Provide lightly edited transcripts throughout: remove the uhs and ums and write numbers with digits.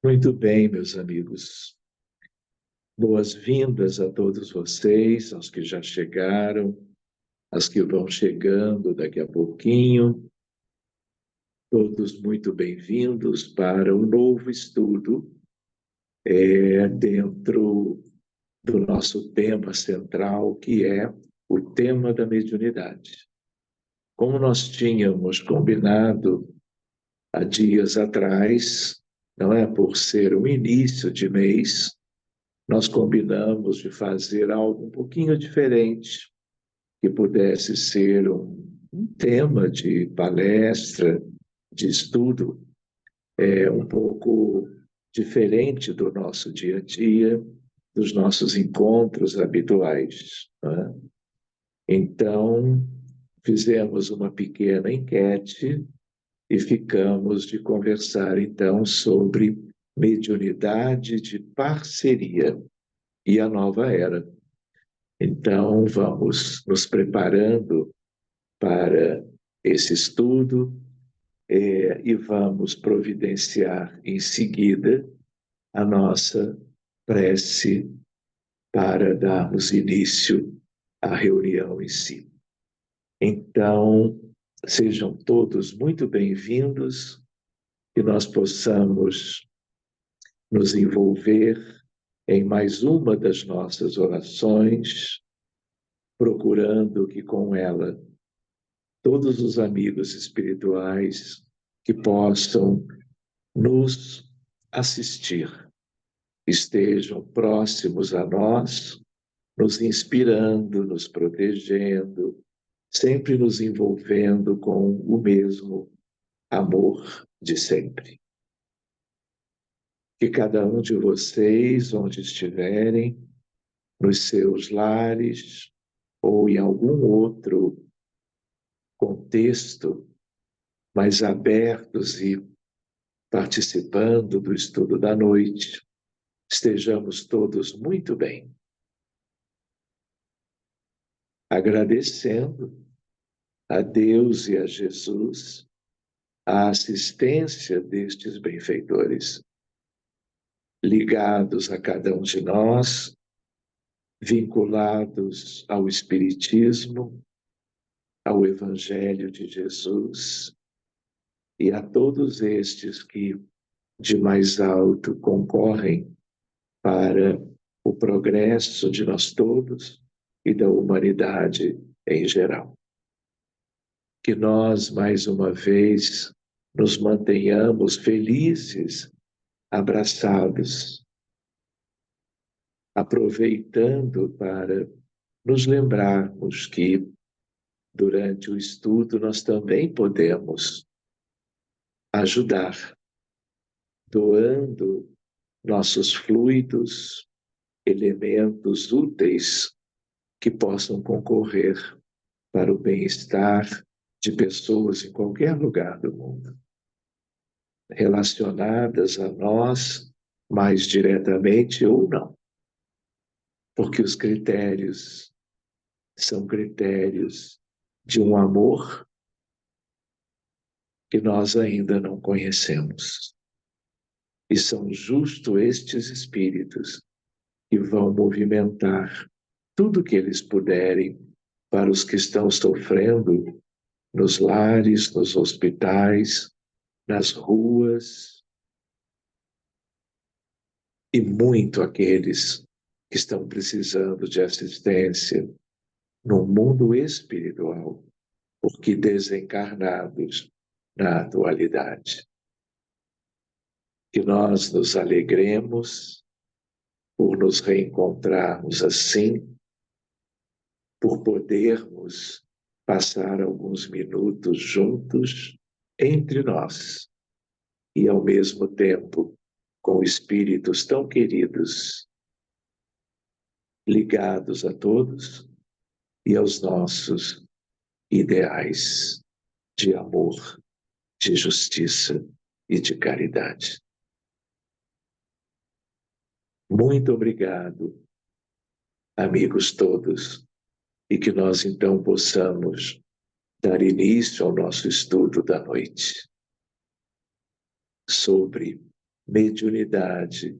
Muito bem, meus amigos. Boas-vindas a todos vocês, aos que já chegaram, aos que vão chegando daqui a pouquinho. Todos muito bem-vindos para um novo estudo dentro do nosso tema central, que é o tema da mediunidade. Como nós tínhamos combinado há dias atrás, não é por ser um início de mês, nós combinamos de fazer algo um pouquinho diferente, que pudesse ser um tema de palestra, de estudo, um pouco diferente do nosso dia a dia, dos nossos encontros habituais. Né? Então, fizemos uma pequena enquete e ficamos de conversar, então, sobre mediunidade de parceria e a nova era. Então, vamos nos preparando para esse estudo e vamos providenciar em seguida a nossa prece para darmos início à reunião em si. Então, sejam todos muito bem-vindos, que nós possamos nos envolver em mais uma das nossas orações, procurando que com ela todos os amigos espirituais que possam nos assistir estejam próximos a nós, nos inspirando, nos protegendo, sempre nos envolvendo com o mesmo amor de sempre. Que cada um de vocês, onde estiverem, nos seus lares ou em algum outro contexto, mais abertos e participando do estudo da noite, estejamos todos muito bem. Agradecendo a Deus e a Jesus a assistência destes benfeitores, ligados a cada um de nós, vinculados ao Espiritismo, ao Evangelho de Jesus e a todos estes que de mais alto concorrem para o progresso de nós todos e da humanidade em geral. Que nós, mais uma vez, nos mantenhamos felizes, abraçados, aproveitando para nos lembrarmos que, durante o estudo, nós também podemos ajudar, doando nossos fluidos, elementos úteis que possam concorrer para o bem-estar de pessoas em qualquer lugar do mundo, relacionadas a nós mais diretamente ou não, porque os critérios são critérios de um amor que nós ainda não conhecemos. E são justo estes espíritos que vão movimentar tudo que eles puderem para os que estão sofrendo nos lares, nos hospitais, nas ruas, e muito aqueles que estão precisando de assistência no mundo espiritual, porque desencarnados na atualidade. Que nós nos alegremos por nos reencontrarmos assim, por podermos passar alguns minutos juntos entre nós e, ao mesmo tempo, com espíritos tão queridos, ligados a todos e aos nossos ideais de amor, de justiça e de caridade. Muito obrigado, amigos todos, e que nós então possamos dar início ao nosso estudo da noite sobre mediunidade,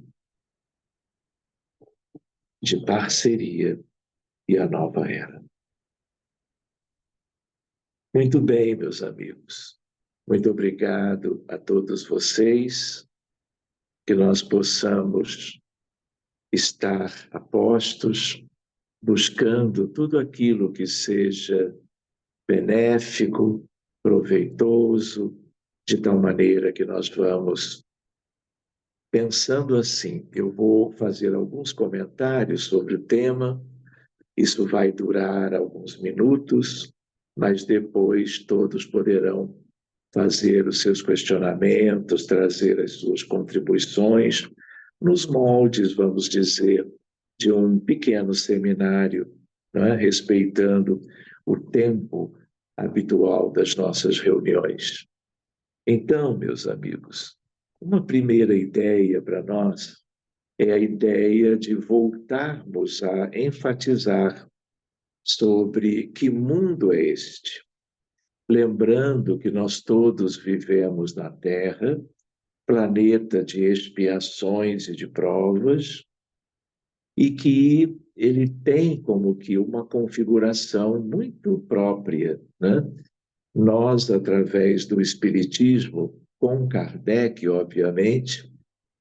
de parceria e a nova era. Muito bem, meus amigos. Muito obrigado a todos vocês, que nós possamos estar a postos, buscando tudo aquilo que seja benéfico, proveitoso, de tal maneira que nós vamos pensando assim. Eu vou fazer alguns comentários sobre o tema, isso vai durar alguns minutos, mas depois todos poderão fazer os seus questionamentos, trazer as suas contribuições, nos moldes, vamos dizer, de um pequeno seminário, não é? Respeitando o tempo habitual das nossas reuniões. Então, meus amigos, uma primeira ideia para nós é a ideia de voltarmos a enfatizar sobre que mundo é este. Lembrando que nós todos vivemos na Terra, planeta de expiações e de provas, e que ele tem como que uma configuração muito própria, né? Nós, através do Espiritismo, com Kardec, obviamente,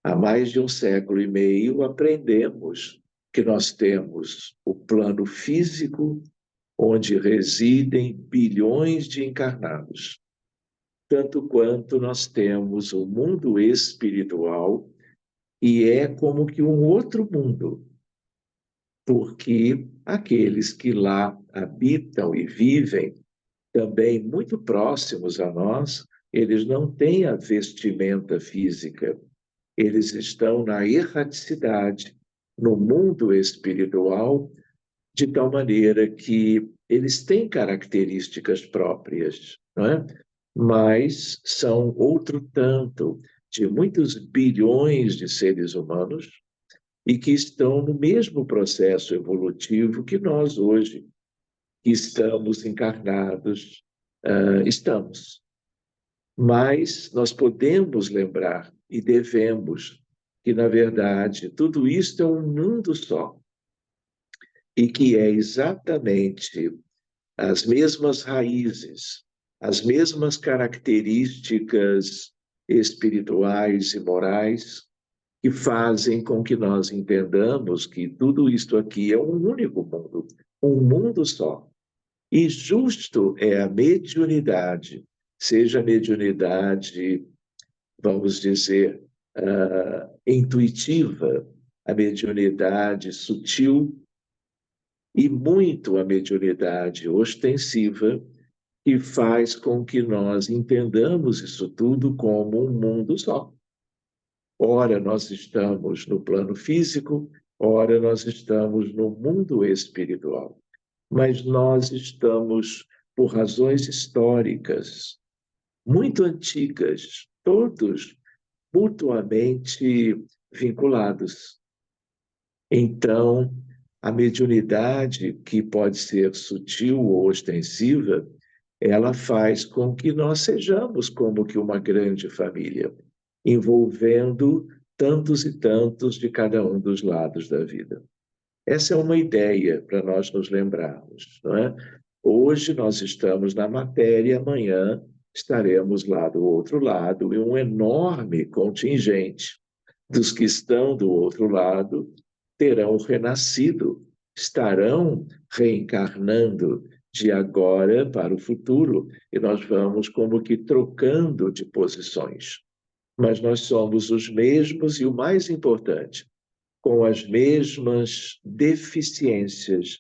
há mais de um século e meio, aprendemos que nós temos o plano físico, onde residem bilhões de encarnados, tanto quanto nós temos o mundo espiritual, e é como que um outro mundo, porque aqueles que lá habitam e vivem, também muito próximos a nós, eles não têm a vestimenta física, eles estão na erraticidade, no mundo espiritual, de tal maneira que eles têm características próprias, não é? Mas são outro tanto de muitos bilhões de seres humanos e que estão no mesmo processo evolutivo que nós hoje, que estamos encarnados, estamos. Mas nós podemos lembrar e devemos que, na verdade, tudo isto é um mundo só e que é exatamente as mesmas raízes, as mesmas características espirituais e morais que fazem com que nós entendamos que tudo isto aqui é um único mundo, um mundo só. E justo é a mediunidade, seja a mediunidade, vamos dizer, intuitiva, a mediunidade sutil e muito a mediunidade ostensiva, que faz com que nós entendamos isso tudo como um mundo só. Ora, nós estamos no plano físico, ora, nós estamos no mundo espiritual. Mas nós estamos, por razões históricas, muito antigas, todos mutuamente vinculados. Então, a mediunidade, que pode ser sutil ou ostensiva, ela faz com que nós sejamos como que uma grande família, envolvendo tantos e tantos de cada um dos lados da vida. Essa é uma ideia para nós nos lembrarmos, não é? Hoje nós estamos na matéria, amanhã estaremos lá do outro lado, e um enorme contingente dos que estão do outro lado terão renascido, estarão reencarnando de agora para o futuro, e nós vamos como que trocando de posições. Mas nós somos os mesmos e o mais importante, com as mesmas deficiências,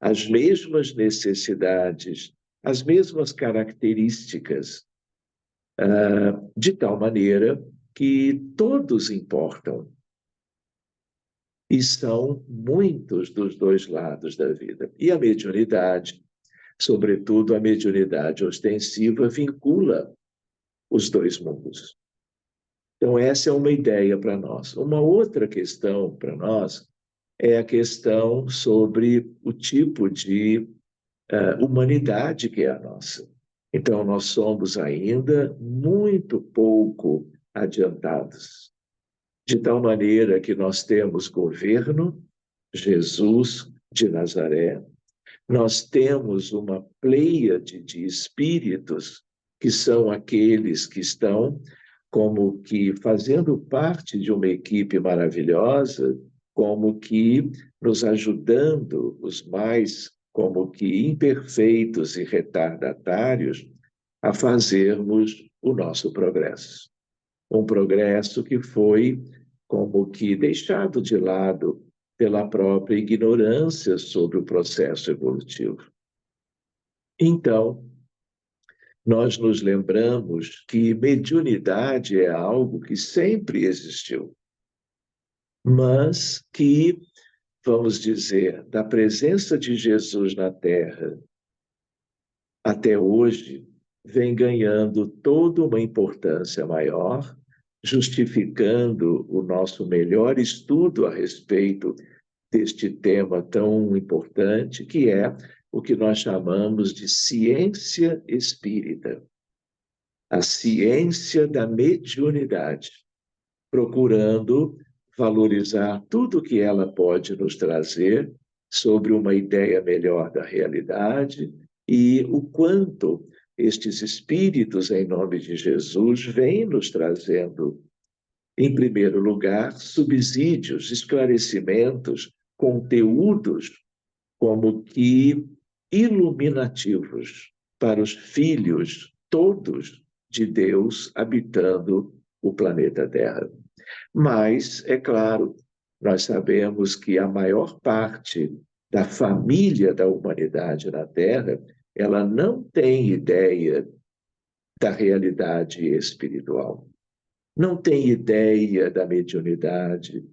as mesmas necessidades, as mesmas características, de tal maneira que todos importam. E são muitos dos dois lados da vida. E a mediunidade, sobretudo a mediunidade ostensiva, vincula os dois mundos. Então, essa é uma ideia para nós. Uma outra questão para nós é a questão sobre o tipo de humanidade que é a nossa. Então, nós somos ainda muito pouco adiantados. de tal maneira que nós temos governo, Jesus de Nazaré, nós temos uma pleiade de espíritos, que são aqueles que estão como que fazendo parte de uma equipe maravilhosa, como que nos ajudando, os mais como que imperfeitos e retardatários, a fazermos o nosso progresso. Um progresso que foi como que deixado de lado pela própria ignorância sobre o processo evolutivo. Então, nós nos lembramos que mediunidade é algo que sempre existiu, mas que, vamos dizer, da presença de Jesus na Terra até hoje, vem ganhando toda uma importância maior, justificando o nosso melhor estudo a respeito deste tema tão importante, que é o que nós chamamos de ciência espírita, a ciência da mediunidade, procurando valorizar tudo que ela pode nos trazer sobre uma ideia melhor da realidade e o quanto estes espíritos, em nome de Jesus, vêm nos trazendo, em primeiro lugar, subsídios, esclarecimentos, conteúdos como que iluminativos para os filhos todos de Deus habitando o planeta Terra. Mas, é claro, nós sabemos que a maior parte da família da humanidade na Terra, ela não tem ideia da realidade espiritual, não tem ideia da mediunidade,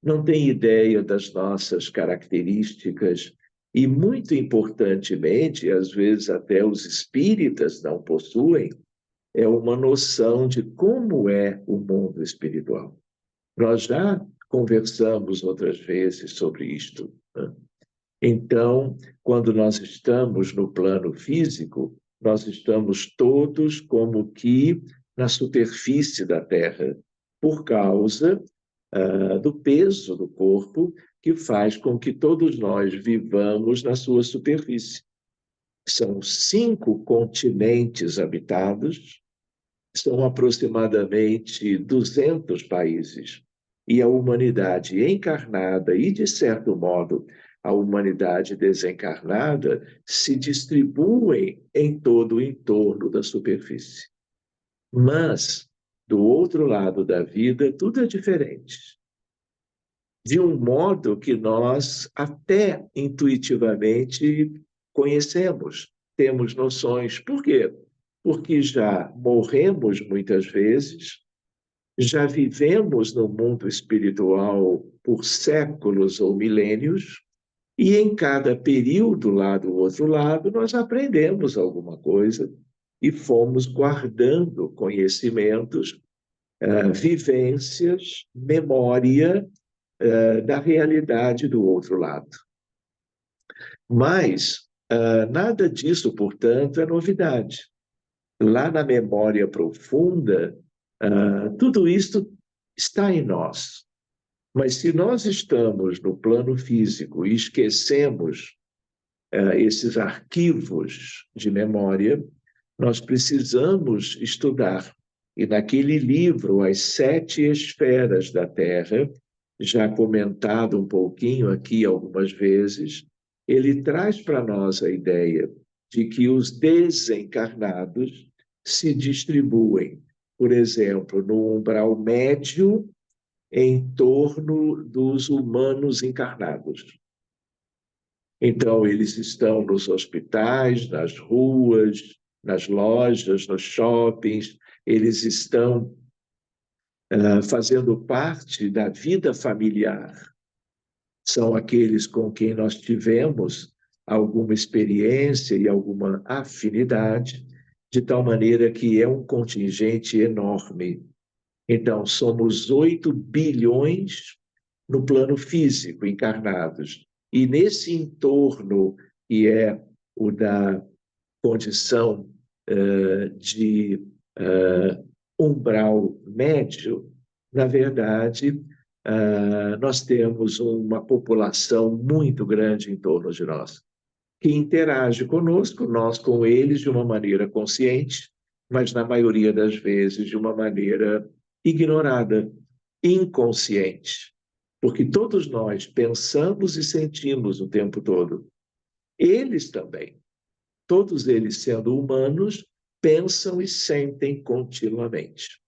não tem ideia das nossas características e, muito importantemente, às vezes até os espíritas não possuem, é uma noção de como é o mundo espiritual. Nós já conversamos outras vezes sobre isto, né? Então, quando nós estamos no plano físico, nós estamos todos como que na superfície da Terra, por causa do peso do corpo, que faz com que todos nós vivamos na sua superfície. São 5 continentes habitados, são aproximadamente 200 países. E a humanidade encarnada e, de certo modo, a humanidade desencarnada se distribuem em todo o entorno da superfície. Mas, do outro lado da vida, tudo é diferente. De um modo que nós até intuitivamente conhecemos, temos noções. Por quê? Porque já morremos muitas vezes, já vivemos no mundo espiritual por séculos ou milênios, e em cada período lá do outro lado nós aprendemos alguma coisa e fomos guardando conhecimentos, vivências, memória da realidade do outro lado. Mas nada disso, portanto, é novidade. Lá na memória profunda, tudo isso está em nós. Mas se nós estamos no plano físico e esquecemos esses arquivos de memória, nós precisamos estudar. E naquele livro, As 7 Esferas da Terra, já comentado um pouquinho aqui algumas vezes, ele traz para nós a ideia de que os desencarnados se distribuem, por exemplo, no umbral médio em torno dos humanos encarnados. Então, eles estão nos hospitais, nas ruas, nas lojas, nos shoppings, eles estão fazendo parte da vida familiar. São aqueles com quem nós tivemos alguma experiência e alguma afinidade, de tal maneira que é um contingente enorme. Então, somos 8 bilhões no plano físico, encarnados. E nesse entorno, que é o da condição de umbral médio, na verdade, nós temos uma população muito grande em torno de nós, que interage conosco, nós com eles de uma maneira consciente, mas na maioria das vezes de uma maneira ignorada, inconsciente. Porque todos nós pensamos e sentimos o tempo todo. Eles também. Todos eles, sendo humanos, pensam e sentem continuamente.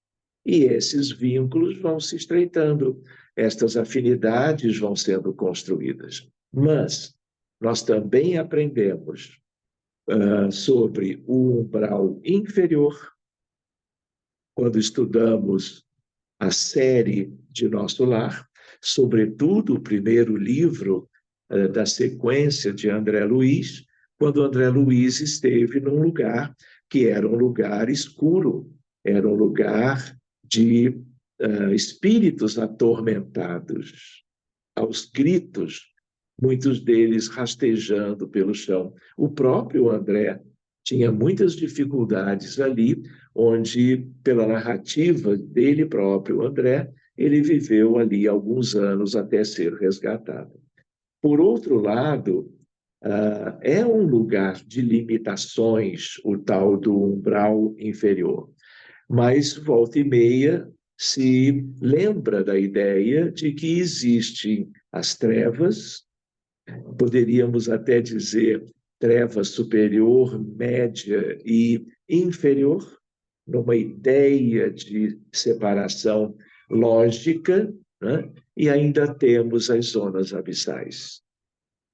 E esses vínculos vão se estreitando, estas afinidades vão sendo construídas. Mas nós também aprendemos sobre o umbral inferior, quando estudamos a série de Nosso Lar, sobretudo o primeiro livro da sequência de André Luiz, quando André Luiz esteve num lugar que era um lugar escuro, era um lugar de espíritos atormentados, aos gritos, muitos deles rastejando pelo chão. O próprio André tinha muitas dificuldades ali, onde, pela narrativa dele próprio, André, ele viveu ali alguns anos até ser resgatado. Por outro lado, é um lugar de limitações, o tal do umbral inferior. Mas, volta e meia, se lembra da ideia de que existem as trevas, poderíamos até dizer treva superior, média e inferior, numa ideia de separação lógica, né? E ainda temos as zonas abissais,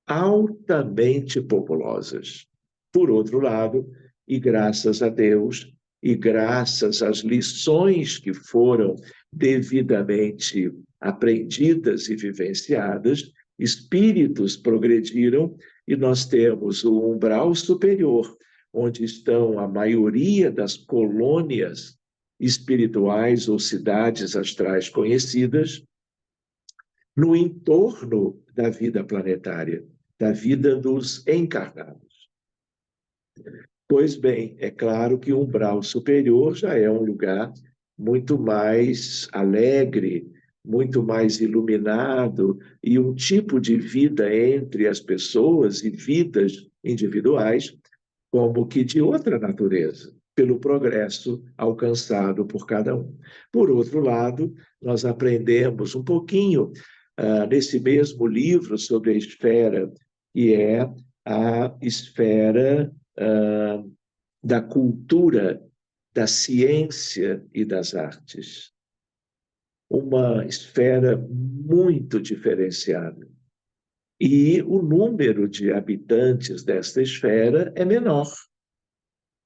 altamente populosas. Por outro lado, e graças a Deus, e graças às lições que foram devidamente aprendidas e vivenciadas, espíritos progrediram e nós temos o umbral superior, onde estão a maioria das colônias espirituais ou cidades astrais conhecidas, no entorno da vida planetária, da vida dos encarnados. Pois bem, é claro que o umbral superior já é um lugar muito mais alegre, muito mais iluminado, e um tipo de vida entre as pessoas e vidas individuais, como que de outra natureza, pelo progresso alcançado por cada um. Por outro lado, nós aprendemos um pouquinho nesse mesmo livro sobre a esfera, que é a esfera da cultura, da ciência e das artes. Uma esfera muito diferenciada. E o número de habitantes desta esfera é menor,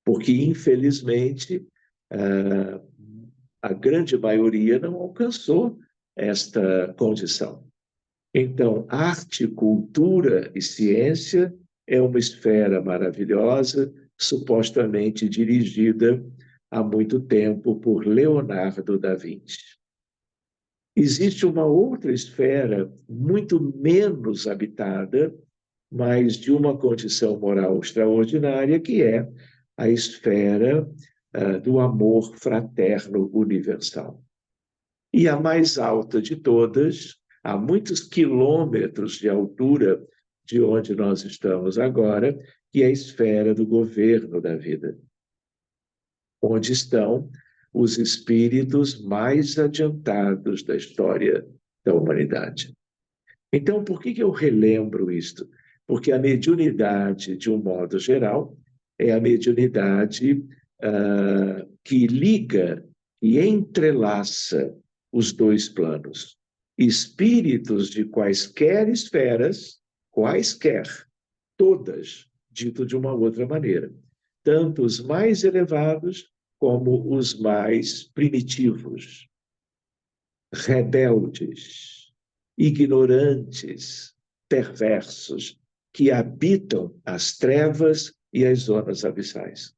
porque, infelizmente, a grande maioria não alcançou esta condição. Então, arte, cultura e ciência é uma esfera maravilhosa, supostamente dirigida há muito tempo por Leonardo da Vinci. Existe uma outra esfera muito menos habitada, mas de uma condição moral extraordinária, que é a esfera do amor fraterno universal. E a mais alta de todas, a muitos quilômetros de altura de onde nós estamos agora, que é a esfera do governo da vida, onde estão os espíritos mais adiantados da história da humanidade. Então, por que eu relembro isto? Porque a mediunidade, de um modo geral, é a mediunidade que liga e entrelaça os dois planos. Espíritos de quaisquer esferas, quaisquer, todas, dito de uma outra maneira, tanto os mais elevados como os mais primitivos, rebeldes, ignorantes, perversos, que habitam as trevas e as zonas abissais.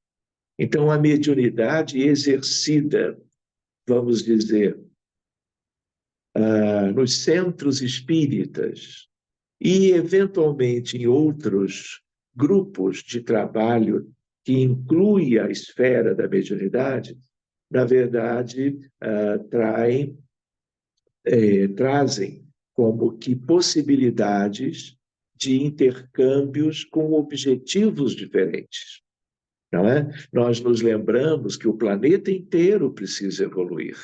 Então, a mediunidade exercida, vamos dizer, nos centros espíritas e, eventualmente, em outros grupos de trabalho que inclui a esfera da mediunidade, na verdade, traem trazem como que possibilidades de intercâmbios com objetivos diferentes, não é? Nós nos lembramos que o planeta inteiro precisa evoluir.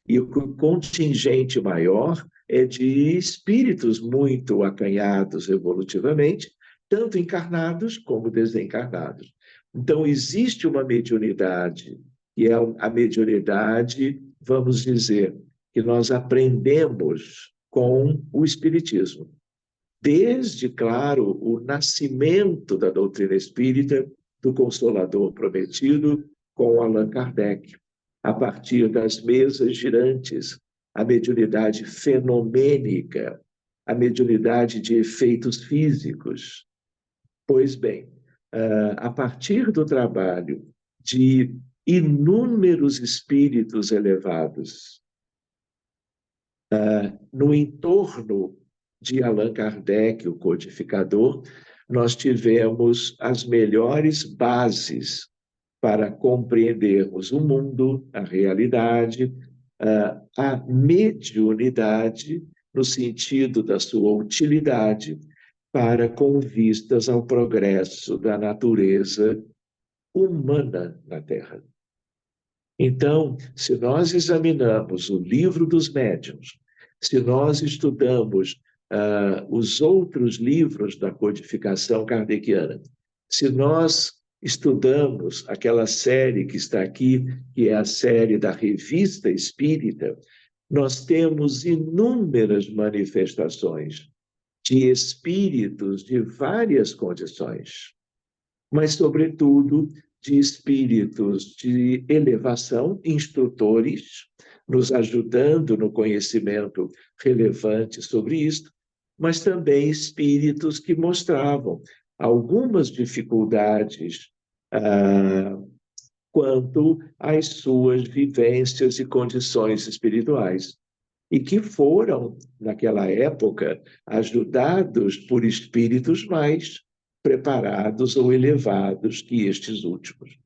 E o contingente maior é de espíritos muito acanhados evolutivamente, tanto encarnados como desencarnados. Então, existe uma mediunidade, e é a mediunidade, vamos dizer, que nós aprendemos com o Espiritismo. Desde, claro, o nascimento da doutrina espírita, do Consolador Prometido, com Allan Kardec, a partir das mesas girantes, a mediunidade fenomênica, a mediunidade de efeitos físicos. Pois bem, a partir do trabalho de inúmeros espíritos elevados, no entorno de Allan Kardec, o codificador, nós tivemos as melhores bases para compreendermos o mundo, a realidade, a mediunidade, no sentido da sua utilidade, para com vistas ao progresso da natureza humana na Terra. Então, se nós examinamos o livro dos médiuns, se nós estudamos os outros livros da codificação kardeciana, se nós estudamos aquela série que está aqui, que é a série da Revista Espírita, nós temos inúmeras manifestações de espíritos de várias condições, mas, sobretudo, de espíritos de elevação, instrutores, nos ajudando no conhecimento relevante sobre isto, mas também espíritos que mostravam algumas dificuldades quanto às suas vivências e condições espirituais, e que foram, naquela época, ajudados por espíritos mais preparados ou elevados que estes últimos.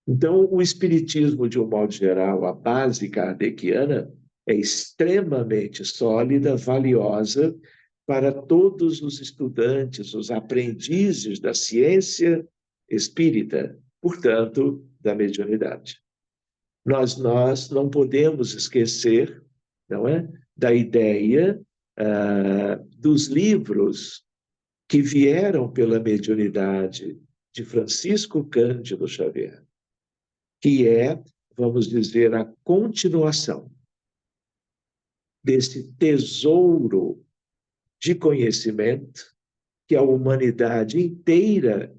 Então, o espiritismo, de um modo geral, a base kardeciana, é extremamente sólida, valiosa para todos os estudantes, os aprendizes da ciência espírita, portanto, da mediunidade. Nós não podemos esquecer, não é, da ideia dos livros que vieram pela mediunidade de Francisco Cândido Xavier, que é, vamos dizer, a continuação desse tesouro de conhecimento que a humanidade inteira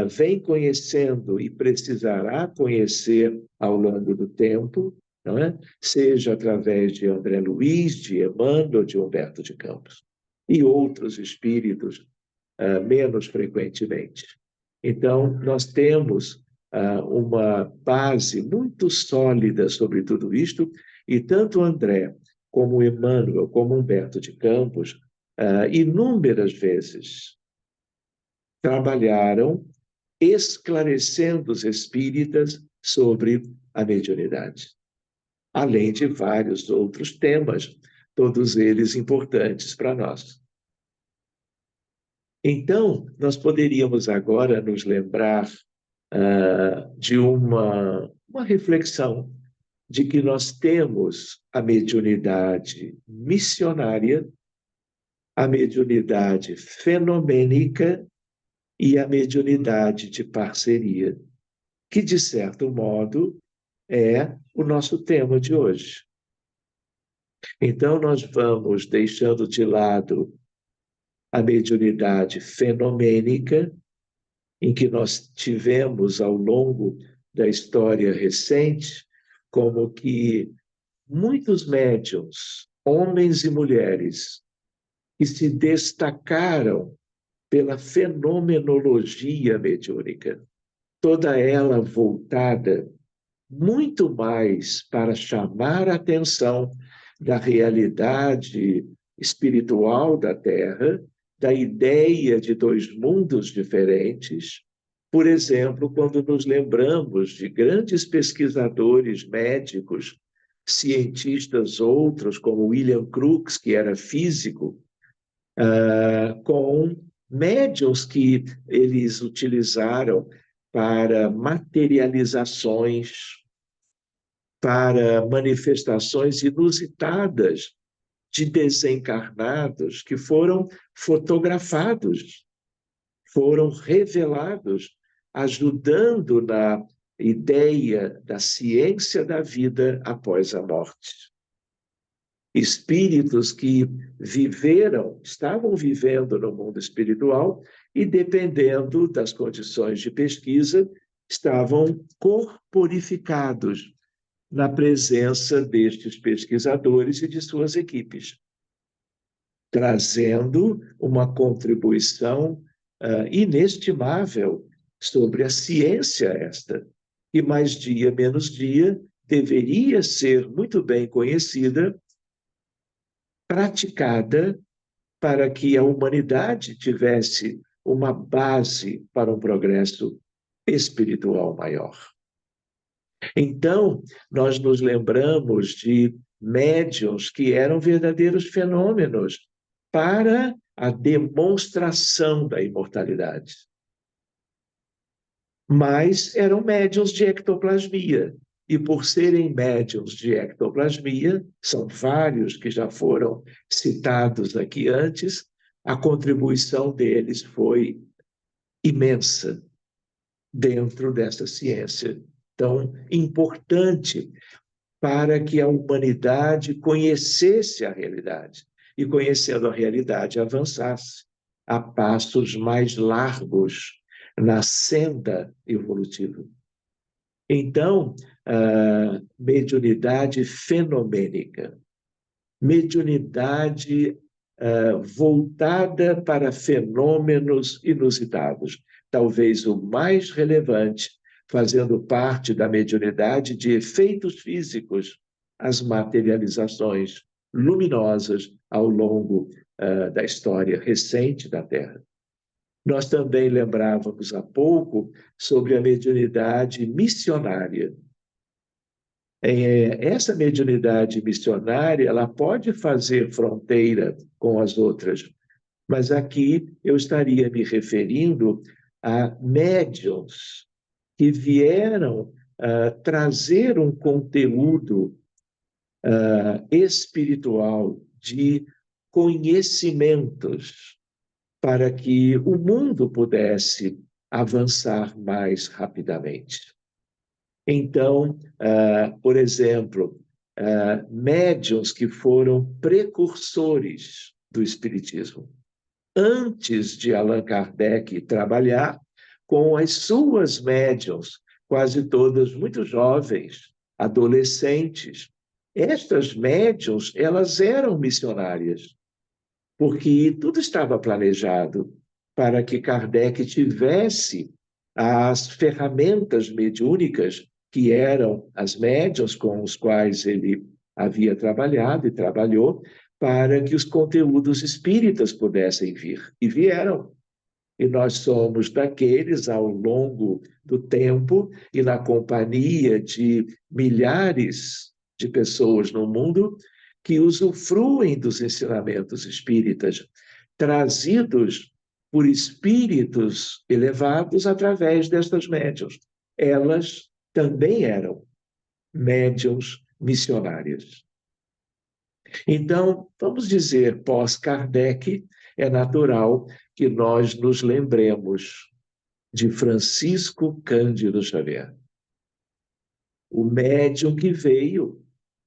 vem conhecendo e precisará conhecer ao longo do tempo, não é? Seja através de André Luiz, de Emmanuel, de Humberto de Campos, e outros espíritos menos frequentemente. Então, nós temos uma base muito sólida sobre tudo isto, e tanto André, como Emmanuel, como Humberto de Campos, inúmeras vezes trabalharam esclarecendo os espíritas sobre a mediunidade, além de vários outros temas, todos eles importantes para nós. Então, nós poderíamos agora nos lembrar de uma reflexão de que nós temos a mediunidade missionária, a mediunidade fenomênica e a mediunidade de parceria, que, de certo modo, é o nosso tema de hoje. Então, nós vamos deixando de lado a mediunidade fenomênica, em que nós tivemos ao longo da história recente, como que muitos médiuns, homens e mulheres, que se destacaram pela fenomenologia mediúnica, toda ela voltada muito mais para chamar a atenção da realidade espiritual da Terra, da ideia de dois mundos diferentes. Por exemplo, quando nos lembramos de grandes pesquisadores médicos, cientistas outros, como William Crookes, que era físico, com médiuns que eles utilizaram para materializações, para manifestações inusitadas de desencarnados que foram fotografados, foram revelados, ajudando na ideia da ciência da vida após a morte. Espíritos que estavam vivendo no mundo espiritual e, dependendo das condições de pesquisa, estavam corporificados na presença destes pesquisadores e de suas equipes, trazendo uma contribuição inestimável sobre a ciência esta, que mais dia menos dia deveria ser muito bem conhecida, praticada, para que a humanidade tivesse uma base para um progresso espiritual maior. Então, nós nos lembramos de médiuns que eram verdadeiros fenômenos para a demonstração da imortalidade. Mas eram médiuns de ectoplasmia. E por serem médiuns de ectoplasmia, são vários que já foram citados aqui antes, a contribuição deles foi imensa dentro dessa ciência tão importante para que a humanidade conhecesse a realidade e, conhecendo a realidade, avançasse a passos mais largos na senda evolutiva. Então, mediunidade fenomênica, mediunidade voltada para fenômenos inusitados, talvez o mais relevante, fazendo parte da mediunidade de efeitos físicos, as materializações luminosas ao longo da história recente da Terra. Nós também lembrávamos há pouco sobre a mediunidade missionária. Essa mediunidade missionária, ela pode fazer fronteira com as outras, mas aqui eu estaria me referindo a médiuns que vieram trazer um conteúdo espiritual de conhecimentos para que o mundo pudesse avançar mais rapidamente. Então, por exemplo, médiuns que foram precursores do Espiritismo. Antes de Allan Kardec trabalhar com as suas médiuns, quase todas muito jovens, adolescentes, estas médiuns, elas eram missionárias, porque tudo estava planejado para que Kardec tivesse as ferramentas mediúnicas, que eram as médiuns com os quais ele havia trabalhado e trabalhou, para que os conteúdos espíritas pudessem vir. E vieram. E nós somos daqueles, ao longo do tempo, e na companhia de milhares de pessoas no mundo, que usufruem dos ensinamentos espíritas, trazidos por espíritos elevados através destas médiuns. Elas também eram médiuns missionárias. Então, vamos dizer, pós-Kardec, é natural que nós nos lembremos de Francisco Cândido Xavier, o médium que veio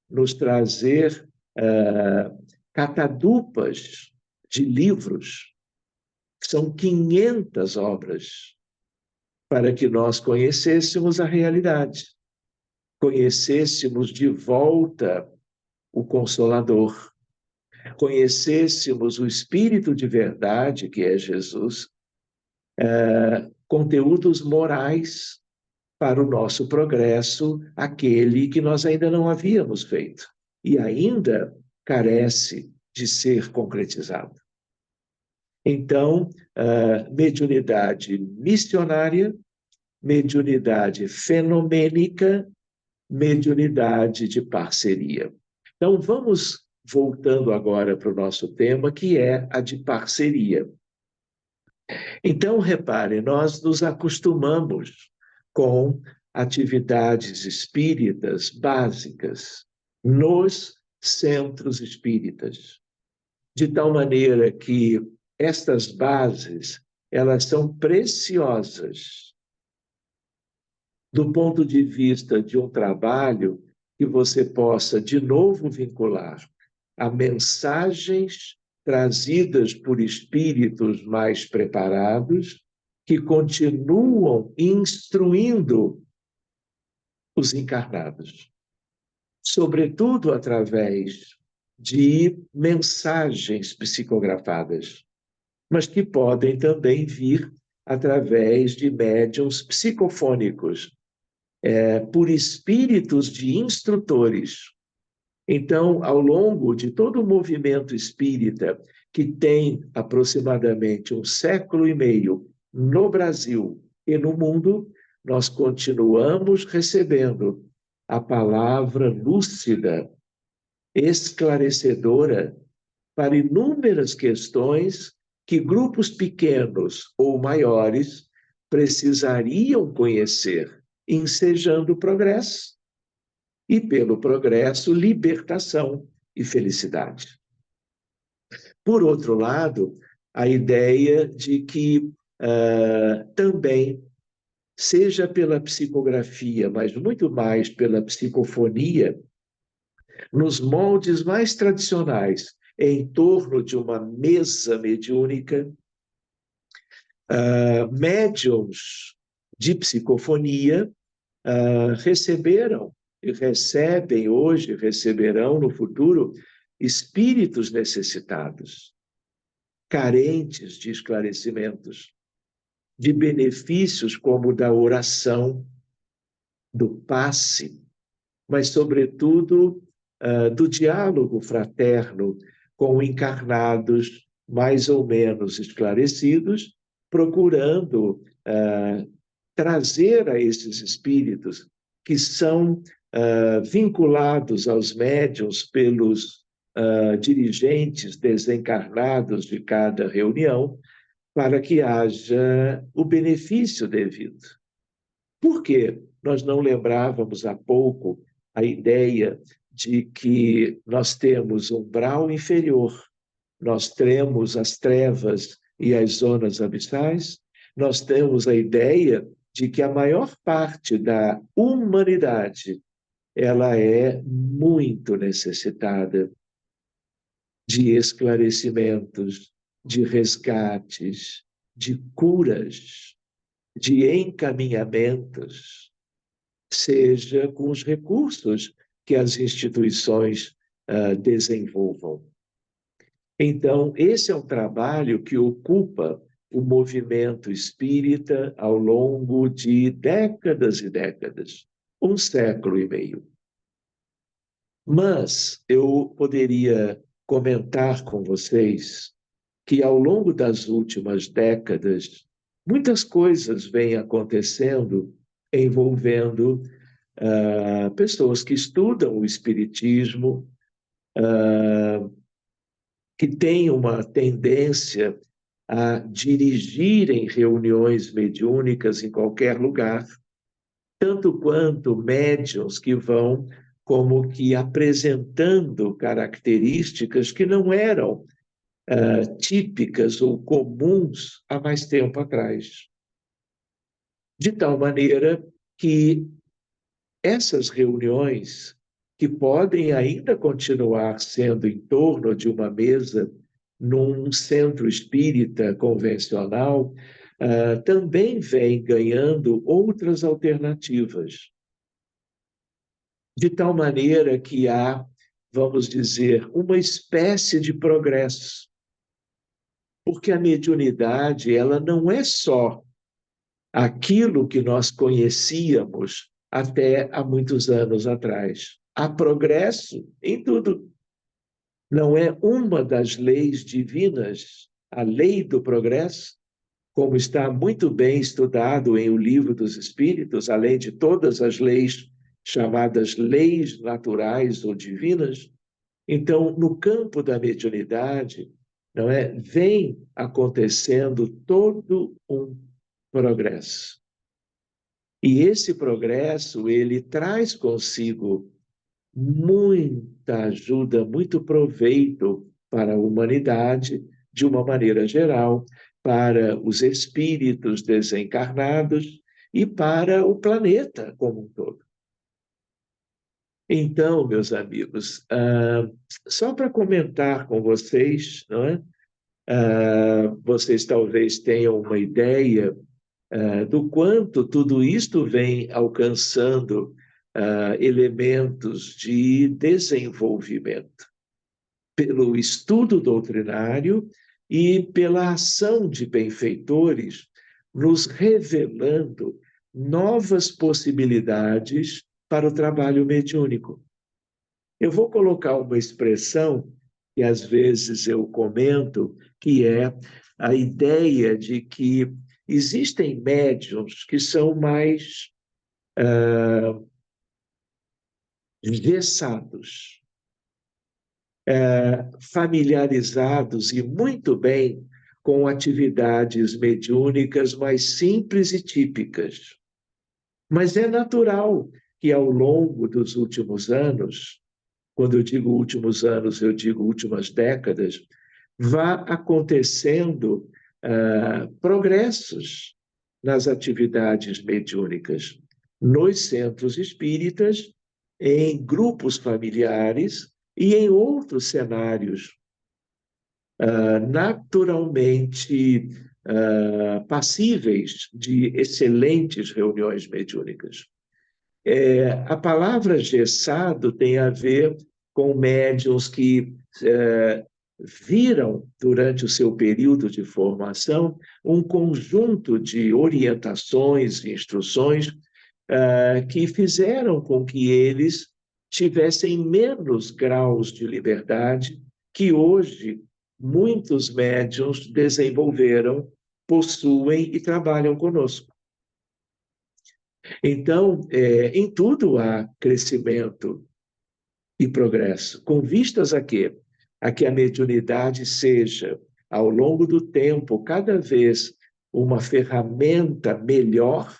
nos trazer catadupas de livros, são 500 obras, para que nós conhecêssemos a realidade, conhecêssemos de volta o Consolador, conhecêssemos o Espírito de verdade, que é Jesus, conteúdos morais para o nosso progresso, aquele que nós ainda não havíamos feito e ainda carece de ser concretizado. Então, mediunidade missionária, mediunidade fenomênica, mediunidade de parceria. Então, vamos voltando agora para o nosso tema, que é a de parceria. Então, repare, nós nos acostumamos com atividades espíritas básicas nos centros espíritas, de tal maneira que estas bases, elas são preciosas do ponto de vista de um trabalho que você possa, de novo, vincular a mensagens trazidas por espíritos mais preparados, que continuam instruindo os encarnados, sobretudo através de mensagens psicografadas, mas que podem também vir através de médiuns psicofônicos, por espíritos de instrutores. Então, ao longo de todo o movimento espírita, que tem aproximadamente 1,5 séculos no Brasil e no mundo, nós continuamos recebendo a palavra lúcida, esclarecedora, para inúmeras questões que grupos pequenos ou maiores precisariam conhecer, ensejando o progresso. E, pelo progresso, libertação e felicidade. Por outro lado, a ideia de que também, seja pela psicografia, mas muito mais pela psicofonia, nos moldes mais tradicionais, em torno de uma mesa mediúnica, médiuns de psicofonia receberam e recebem hoje, receberão no futuro, espíritos necessitados, carentes de esclarecimentos, de benefícios como o da oração, do passe, mas, sobretudo, do diálogo fraterno com encarnados mais ou menos esclarecidos, procurando trazer a esses espíritos que são vinculados aos médiuns pelos dirigentes desencarnados de cada reunião, para que haja o benefício devido. Por quê? Nós não lembrávamos há pouco a ideia de que nós temos um umbral inferior, nós temos as trevas e as zonas abissais, nós temos a ideia de que a maior parte da humanidade ela é muito necessitada de esclarecimentos, de resgates, de curas, de encaminhamentos, seja com os recursos que as instituições desenvolvam. Então, esse é um trabalho que ocupa o movimento espírita ao longo de décadas e décadas, 1,5 séculos. Mas eu poderia comentar com vocês que, ao longo das últimas décadas, muitas coisas vêm acontecendo envolvendo pessoas que estudam o espiritismo, que têm uma tendência a dirigirem reuniões mediúnicas em qualquer lugar, tanto quanto médiuns que vão como que apresentando características que não eram típicas ou comuns há mais tempo atrás. De tal maneira que essas reuniões, que podem ainda continuar sendo em torno de uma mesa num centro espírita convencional, também vêm ganhando outras alternativas. De tal maneira que há, vamos dizer, uma espécie de progresso. Porque a mediunidade, ela não é só aquilo que nós conhecíamos até há muitos anos atrás. Há progresso em tudo. Não é uma das leis divinas, a lei do progresso, como está muito bem estudado em O Livro dos Espíritos, além de todas as leis chamadas leis naturais ou divinas. Então, no campo da mediunidade, não é, vem acontecendo todo um progresso. E esse progresso, ele traz consigo muita ajuda, muito proveito para a humanidade, de uma maneira geral, para os espíritos desencarnados e para o planeta como um todo. Então, meus amigos, só para comentar com vocês, não é? Vocês talvez tenham uma ideia do quanto tudo isto vem alcançando elementos de desenvolvimento pelo estudo doutrinário e pela ação de benfeitores, nos revelando novas possibilidades para o trabalho mediúnico. Eu vou colocar uma expressão que às vezes eu comento, que é a ideia de que existem médiuns que são mais engessados, familiarizados e muito bem com atividades mediúnicas mais simples e típicas. Mas é natural que ao longo dos últimos anos, quando eu digo últimos anos, eu digo últimas décadas, vá acontecendo progressos nas atividades mediúnicas, nos centros espíritas, em grupos familiares e em outros cenários naturalmente passíveis de excelentes reuniões mediúnicas. A palavra gessado tem a ver com médiuns que viram, durante o seu período de formação, um conjunto de orientações e instruções que fizeram com que eles tivessem menos graus de liberdade que hoje muitos médiuns desenvolveram, possuem e trabalham conosco. Então, em tudo há crescimento e progresso, com vistas a quê? A que a mediunidade seja, ao longo do tempo, cada vez uma ferramenta melhor,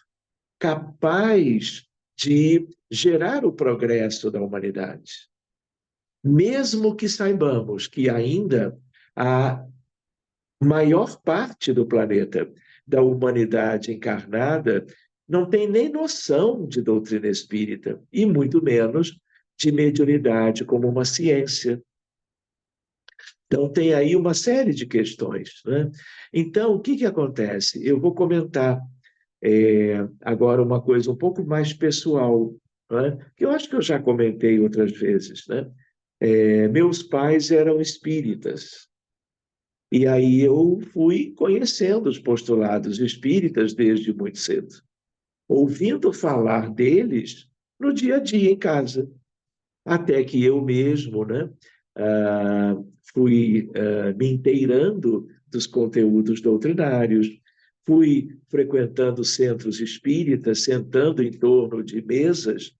capaz de gerar o progresso da humanidade. Mesmo que saibamos que ainda a maior parte do planeta da humanidade encarnada não tem nem noção de doutrina espírita, e muito menos de mediunidade como uma ciência. Então, tem aí uma série de questões, né? Então, o que acontece? Eu vou comentar agora uma coisa um pouco mais pessoal, né? Que eu acho que eu já comentei outras vezes, né? Meus pais eram espíritas, e aí eu fui conhecendo os postulados espíritas desde muito cedo, ouvindo falar deles no dia a dia em casa, até que eu mesmo, né, fui me inteirando dos conteúdos doutrinários, fui frequentando centros espíritas, sentando em torno de mesas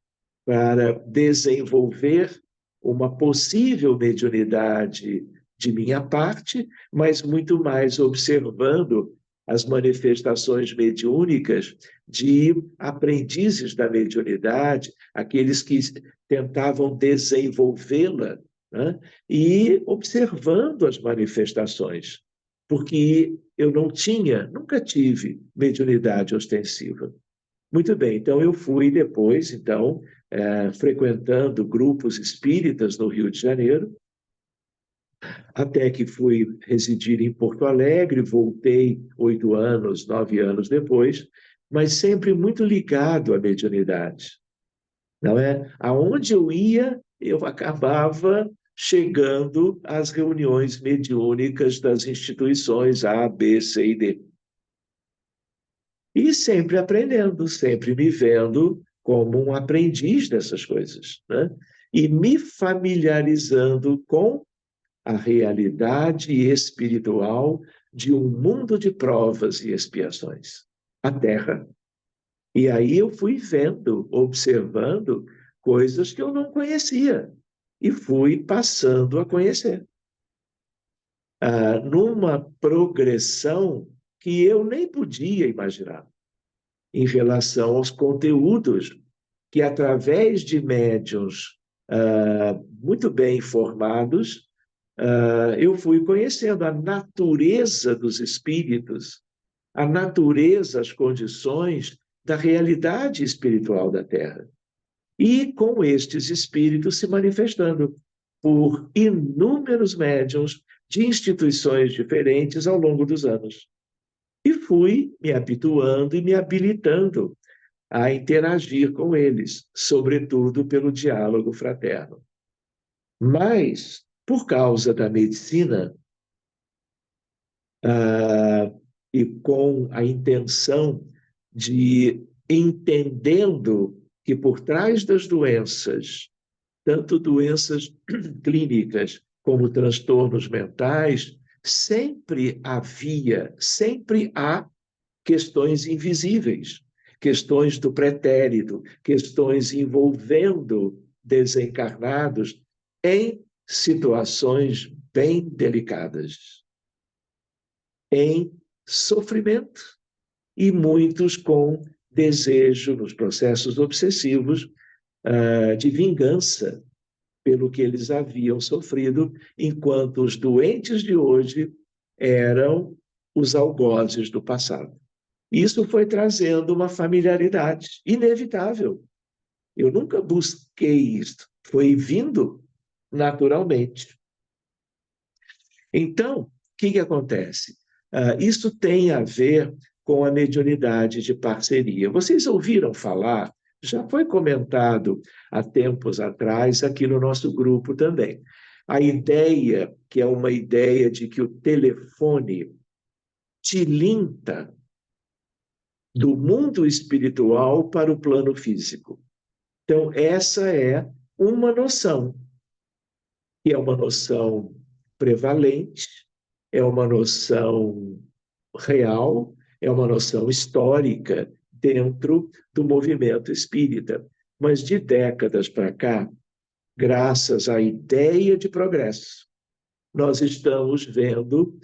para desenvolver uma possível mediunidade de minha parte, mas muito mais observando as manifestações mediúnicas de aprendizes da mediunidade, aqueles que tentavam desenvolvê-la, né? E observando as manifestações, porque eu não tinha, nunca tive mediunidade ostensiva. Muito bem, então eu fui depois, então, frequentando grupos espíritas no Rio de Janeiro, até que fui residir em Porto Alegre, voltei 8 anos, 9 anos depois, mas sempre muito ligado à mediunidade, não é? Aonde eu ia, eu acabava chegando às reuniões mediúnicas das instituições A, B, C e D. E sempre aprendendo, sempre me vendo como um aprendiz dessas coisas, né? E me familiarizando com a realidade espiritual de um mundo de provas e expiações, a Terra. E aí eu fui vendo, observando coisas que eu não conhecia e fui passando a conhecer. Numa progressão que eu nem podia imaginar em relação aos conteúdos que, através de médiuns muito bem informados, eu fui conhecendo a natureza dos espíritos, a natureza, as condições da realidade espiritual da Terra. E com estes espíritos se manifestando por inúmeros médiuns de instituições diferentes ao longo dos anos. E fui me habituando e me habilitando a interagir com eles, sobretudo pelo diálogo fraterno. Mas, por causa da medicina, e com a intenção de, entendendo que por trás das doenças, tanto doenças clínicas como transtornos mentais, sempre há questões invisíveis, questões do pretérito, questões envolvendo desencarnados em situações bem delicadas, em sofrimento, e muitos com desejo, nos processos obsessivos, de vingança pelo que eles haviam sofrido, enquanto os doentes de hoje eram os algozes do passado. Isso foi trazendo uma familiaridade inevitável. Eu nunca busquei isso, foi vindo naturalmente. Então, o que acontece? Isso tem a ver com a mediunidade de parceria. Vocês ouviram falar, já foi comentado há tempos atrás aqui no nosso grupo também, a ideia, que é uma ideia de que o telefone tilinta do mundo espiritual para o plano físico. Então, essa é uma noção, e é uma noção prevalente, é uma noção real, é uma noção histórica dentro do movimento espírita. Mas de décadas para cá, graças à ideia de progresso, nós estamos vendo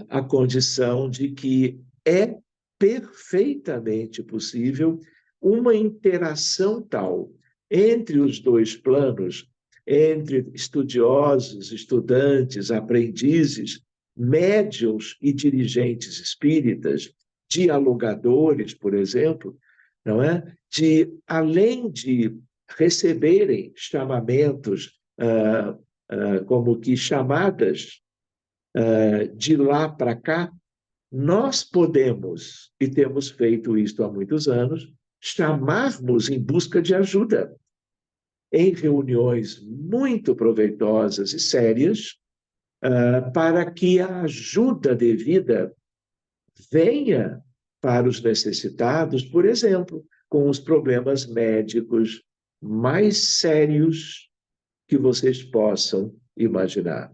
a condição de que é perfeitamente possível uma interação tal entre os dois planos, entre estudiosos, estudantes, aprendizes, médiuns e dirigentes espíritas, dialogadores, por exemplo, não é? De, além de receberem chamamentos, como que chamadas de lá para cá, nós podemos, e temos feito isto há muitos anos, chamarmos em busca de ajuda em reuniões muito proveitosas e sérias, para que a ajuda devida venha para os necessitados, por exemplo, com os problemas médicos mais sérios que vocês possam imaginar.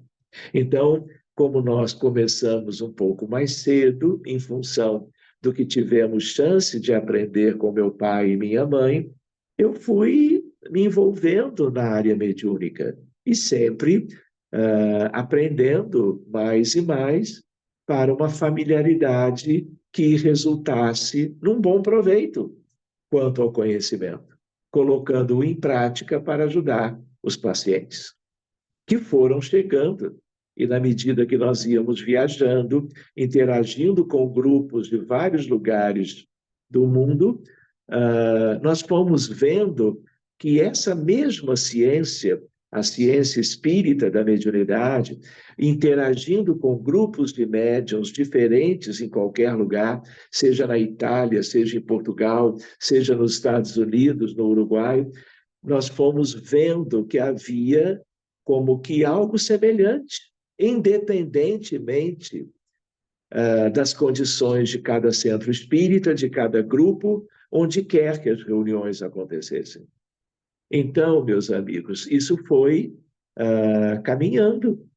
Então, como nós começamos um pouco mais cedo, em função do que tivemos chance de aprender com meu pai e minha mãe, eu fui me envolvendo na área mediúnica e sempre aprendendo mais e mais para uma familiaridade que resultasse num bom proveito quanto ao conhecimento, colocando-o em prática para ajudar os pacientes que foram chegando. E na medida que nós íamos viajando, interagindo com grupos de vários lugares do mundo, nós fomos vendo que essa mesma ciência, a ciência espírita da mediunidade, interagindo com grupos de médiuns diferentes em qualquer lugar, seja na Itália, seja em Portugal, seja nos Estados Unidos, no Uruguai, nós fomos vendo que havia como que algo semelhante, independentemente das condições de cada centro espírita, de cada grupo, onde quer que as reuniões acontecessem. Então, meus amigos, isso foi caminhando,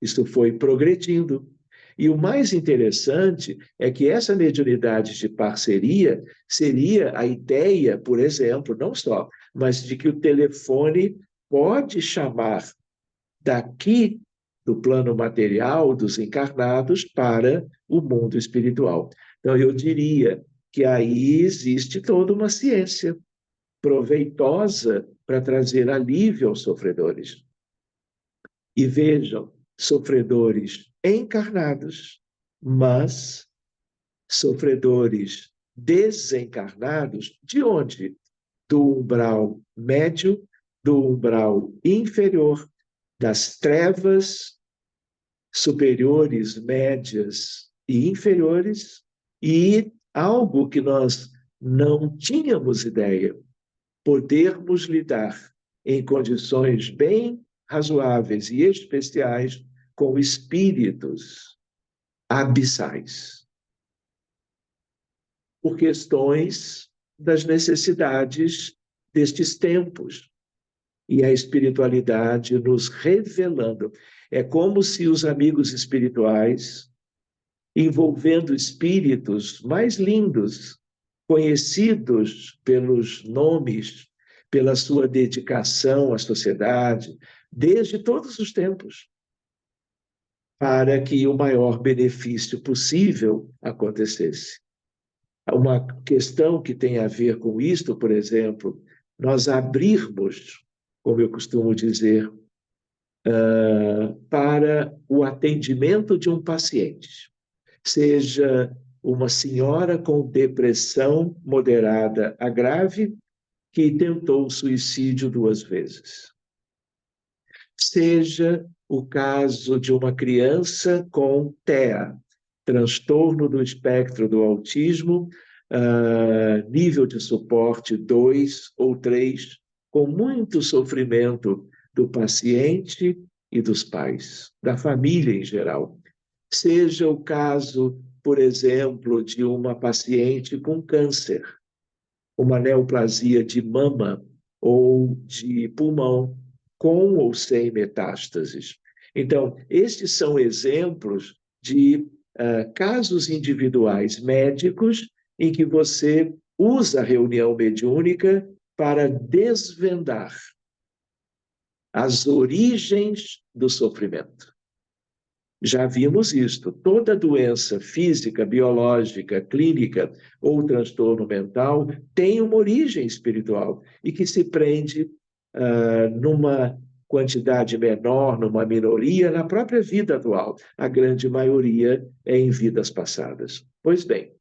isso foi progredindo. E o mais interessante é que essa mediunidade de parceria seria a ideia, por exemplo, não só, mas de que o telefone pode chamar daqui do plano material dos encarnados para o mundo espiritual. Então, eu diria que aí existe toda uma ciência proveitosa para trazer alívio aos sofredores. E vejam, sofredores encarnados, mas sofredores desencarnados, de onde? Do umbral médio, do umbral inferior, das trevas superiores, médias e inferiores, e algo que nós não tínhamos ideia, podermos lidar em condições bem razoáveis e especiais com espíritos abissais, por questões das necessidades destes tempos e a espiritualidade nos revelando. É como se os amigos espirituais, envolvendo espíritos mais lindos, conhecidos pelos nomes, pela sua dedicação à sociedade, desde todos os tempos, para que o maior benefício possível acontecesse. Uma questão que tem a ver com isto, por exemplo, nós abrirmos, como eu costumo dizer, para o atendimento de um paciente, seja uma senhora com depressão moderada a grave que tentou suicídio 2 vezes, seja o caso de uma criança com TEA, transtorno do espectro do autismo, nível de suporte 2 ou 3, com muito sofrimento do paciente e dos pais, da família em geral. Seja o caso, por exemplo, de uma paciente com câncer, uma neoplasia de mama ou de pulmão, com ou sem metástases. Então, estes são exemplos de casos individuais médicos em que você usa a reunião mediúnica para desvendar as origens do sofrimento. Já vimos isto. Toda doença física, biológica, clínica ou transtorno mental tem uma origem espiritual e que se prende numa quantidade menor, numa minoria, na própria vida atual. A grande maioria é em vidas passadas. Pois bem,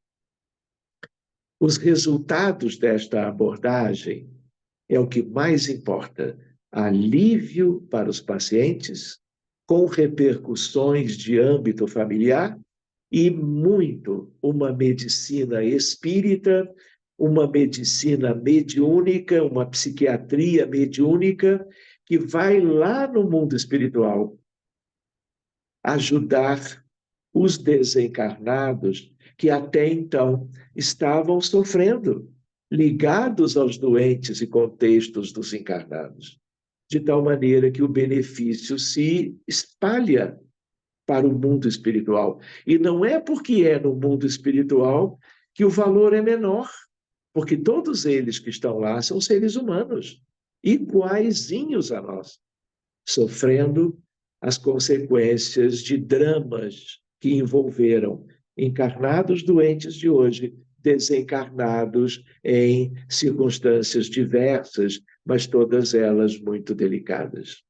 os resultados desta abordagem é o que mais importa. Alívio para os pacientes, com repercussões de âmbito familiar e muito uma medicina espírita, uma medicina mediúnica, uma psiquiatria mediúnica que vai lá no mundo espiritual ajudar os desencarnados que até então estavam sofrendo, ligados aos doentes e contextos dos encarnados, de tal maneira que o benefício se espalha para o mundo espiritual. E não é porque é no mundo espiritual que o valor é menor, porque todos eles que estão lá são seres humanos, iguaizinhos a nós, sofrendo as consequências de dramas que envolveram encarnados doentes de hoje, desencarnados em circunstâncias diversas, mas todas elas muito delicadas.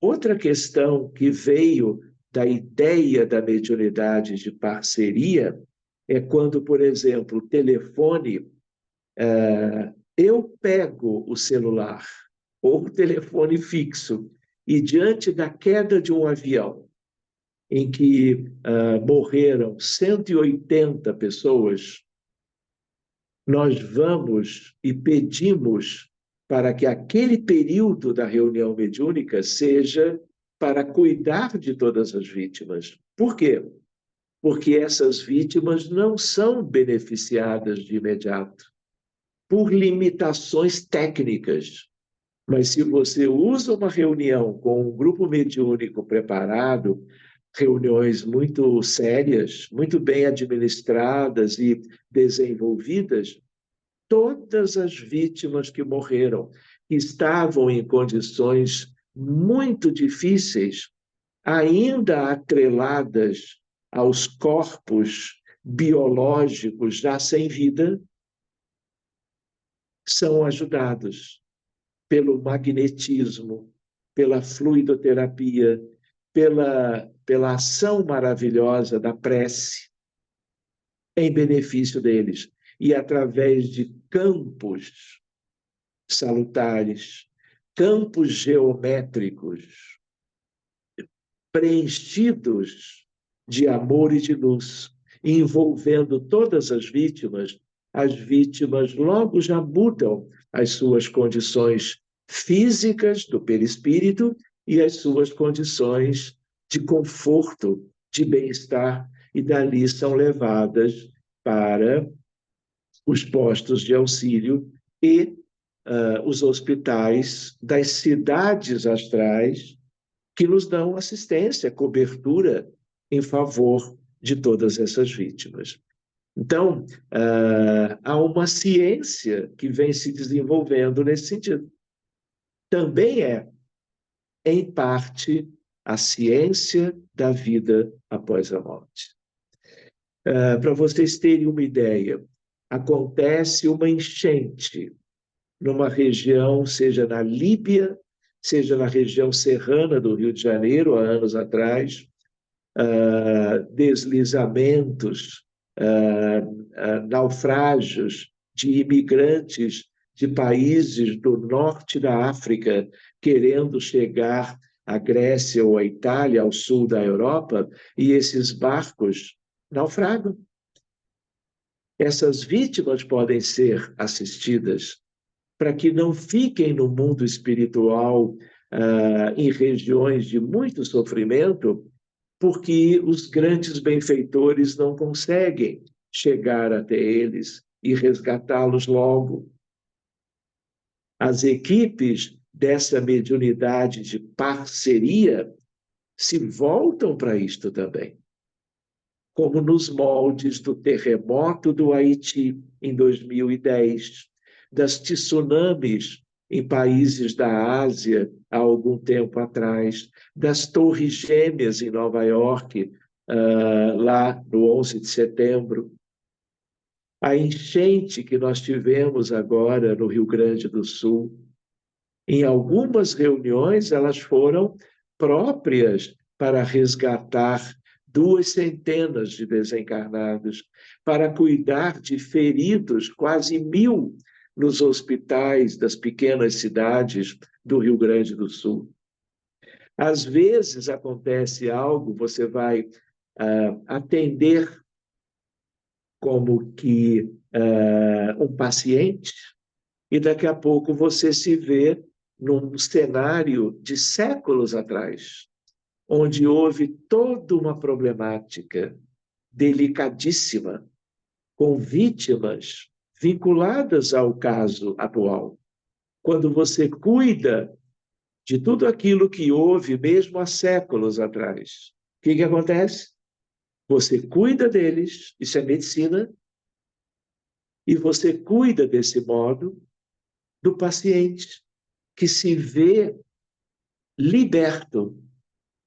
Outra questão que veio da ideia da mediunidade de parceria é quando, por exemplo, o telefone, eu pego o celular ou o telefone fixo e diante da queda de um avião em que morreram 180 pessoas, nós vamos e pedimos para que aquele período da reunião mediúnica seja para cuidar de todas as vítimas. Por quê? Porque essas vítimas não são beneficiadas de imediato, por limitações técnicas. Mas se você usa uma reunião com um grupo mediúnico preparado reuniões muito sérias, muito bem administradas e desenvolvidas, todas as vítimas que morreram, que estavam em condições muito difíceis, ainda atreladas aos corpos biológicos já sem vida, são ajudados pelo magnetismo, pela fluidoterapia, pela ação maravilhosa da prece em benefício deles. E através de campos salutares, campos geométricos, preenchidos de amor e de luz, envolvendo todas as vítimas logo já mudam as suas condições físicas do perispírito e as suas condições de conforto, de bem-estar, e dali são levadas para os postos de auxílio e os hospitais das cidades astrais que nos dão assistência, cobertura em favor de todas essas vítimas. Então, há uma ciência que vem se desenvolvendo nesse sentido. Também é, em parte, a ciência da vida após a morte. Para vocês terem uma ideia, acontece uma enchente numa região, seja na Líbia, seja na região serrana do Rio de Janeiro, há anos atrás, deslizamentos, naufrágios de imigrantes de países do norte da África querendo chegar à Grécia ou à Itália, ao sul da Europa, e esses barcos naufragam. Essas vítimas podem ser assistidas para que não fiquem no mundo espiritual em regiões de muito sofrimento, porque os grandes benfeitores não conseguem chegar até eles e resgatá-los logo. As equipes dessa mediunidade de parceria se voltam para isto também, como nos moldes do terremoto do Haiti em 2010, das tsunamis em países da Ásia há algum tempo atrás, das Torres Gêmeas em Nova York, lá no 11 de setembro, a enchente que nós tivemos agora no Rio Grande do Sul. Em algumas reuniões, elas foram próprias para resgatar 200 de desencarnados, para cuidar de feridos, quase 1.000 nos hospitais das pequenas cidades do Rio Grande do Sul. Às vezes acontece algo, você vai atender como que um paciente, e daqui a pouco você se vê num cenário de séculos atrás, onde houve toda uma problemática delicadíssima, com vítimas vinculadas ao caso atual. Quando você cuida de tudo aquilo que houve mesmo há séculos atrás, o que acontece? Você cuida deles, isso é medicina, e você cuida desse modo do paciente que se vê liberto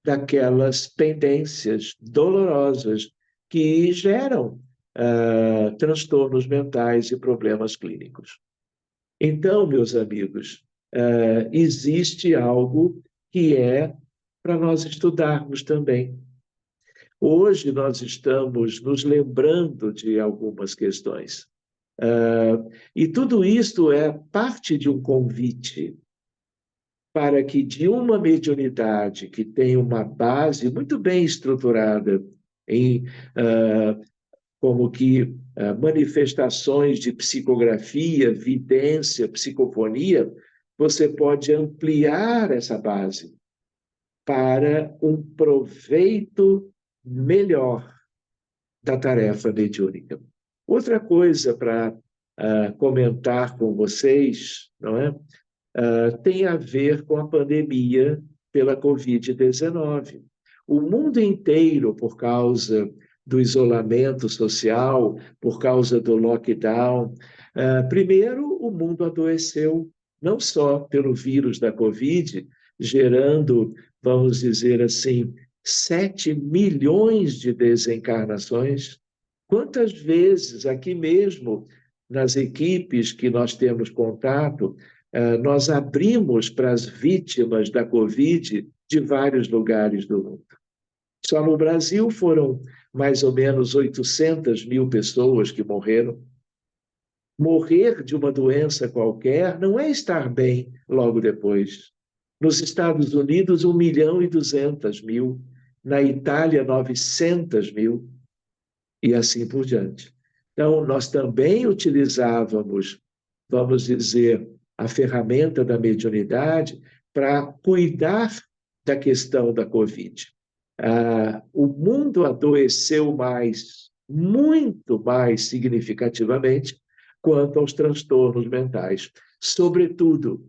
daquelas pendências dolorosas que geram transtornos mentais e problemas clínicos. Então, meus amigos, existe algo que é para nós estudarmos também. Hoje nós estamos nos lembrando de algumas questões. E tudo isto é parte de um convite para que de uma mediunidade que tem uma base muito bem estruturada em como que manifestações de psicografia, vidência, psicofonia, você pode ampliar essa base para um proveito melhor da tarefa mediúnica. Outra coisa para comentar com vocês, não é? Tem a ver com a pandemia pela Covid-19. o mundo inteiro, por causa do isolamento social, por causa do lockdown. Primeiro, o mundo adoeceu, não só pelo vírus da Covid, gerando, vamos dizer assim, 7 milhões de desencarnações. Quantas vezes aqui mesmo, nas equipes que nós temos contato, nós abrimos para as vítimas da Covid de vários lugares do mundo. Só no Brasil foram mais ou menos 800 mil pessoas que morreram. Morrer de uma doença qualquer não é estar bem logo depois. Nos Estados Unidos, 1.200.000. Na Itália, 900 mil. E assim por diante. Então, nós também utilizávamos, vamos dizer, a ferramenta da mediunidade para cuidar da questão da Covid. O mundo adoeceu mais, muito mais significativamente, quanto aos transtornos mentais. Sobretudo,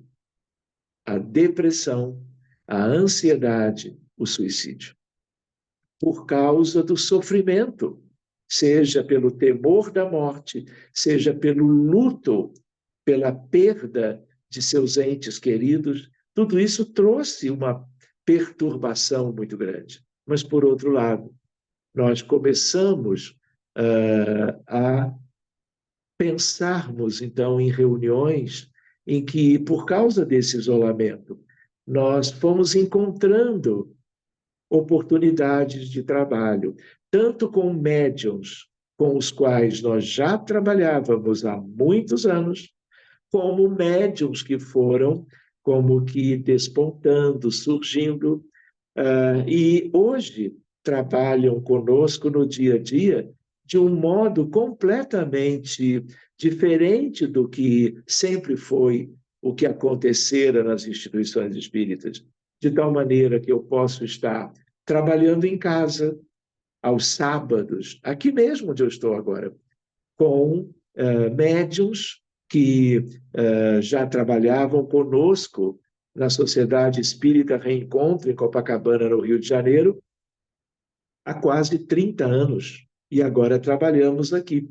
a depressão, a ansiedade, o suicídio. Por causa do sofrimento, seja pelo temor da morte, seja pelo luto, pela perda de seus entes queridos, tudo isso trouxe uma perturbação muito grande. Mas, por outro lado, nós começamos a pensarmos, então, em reuniões em que, por causa desse isolamento, nós fomos encontrando oportunidades de trabalho, tanto com médiuns com os quais nós já trabalhávamos há muitos anos, como médiuns que foram como que despontando, surgindo, e hoje trabalham conosco no dia a dia de um modo completamente diferente do que sempre foi o que acontecera nas instituições espíritas, de tal maneira que eu posso estar trabalhando em casa aos sábados, aqui mesmo onde eu estou agora, com médiuns que já trabalhavam conosco na Sociedade Espírita Reencontro, em Copacabana, no Rio de Janeiro, há quase 30 anos, e agora trabalhamos aqui.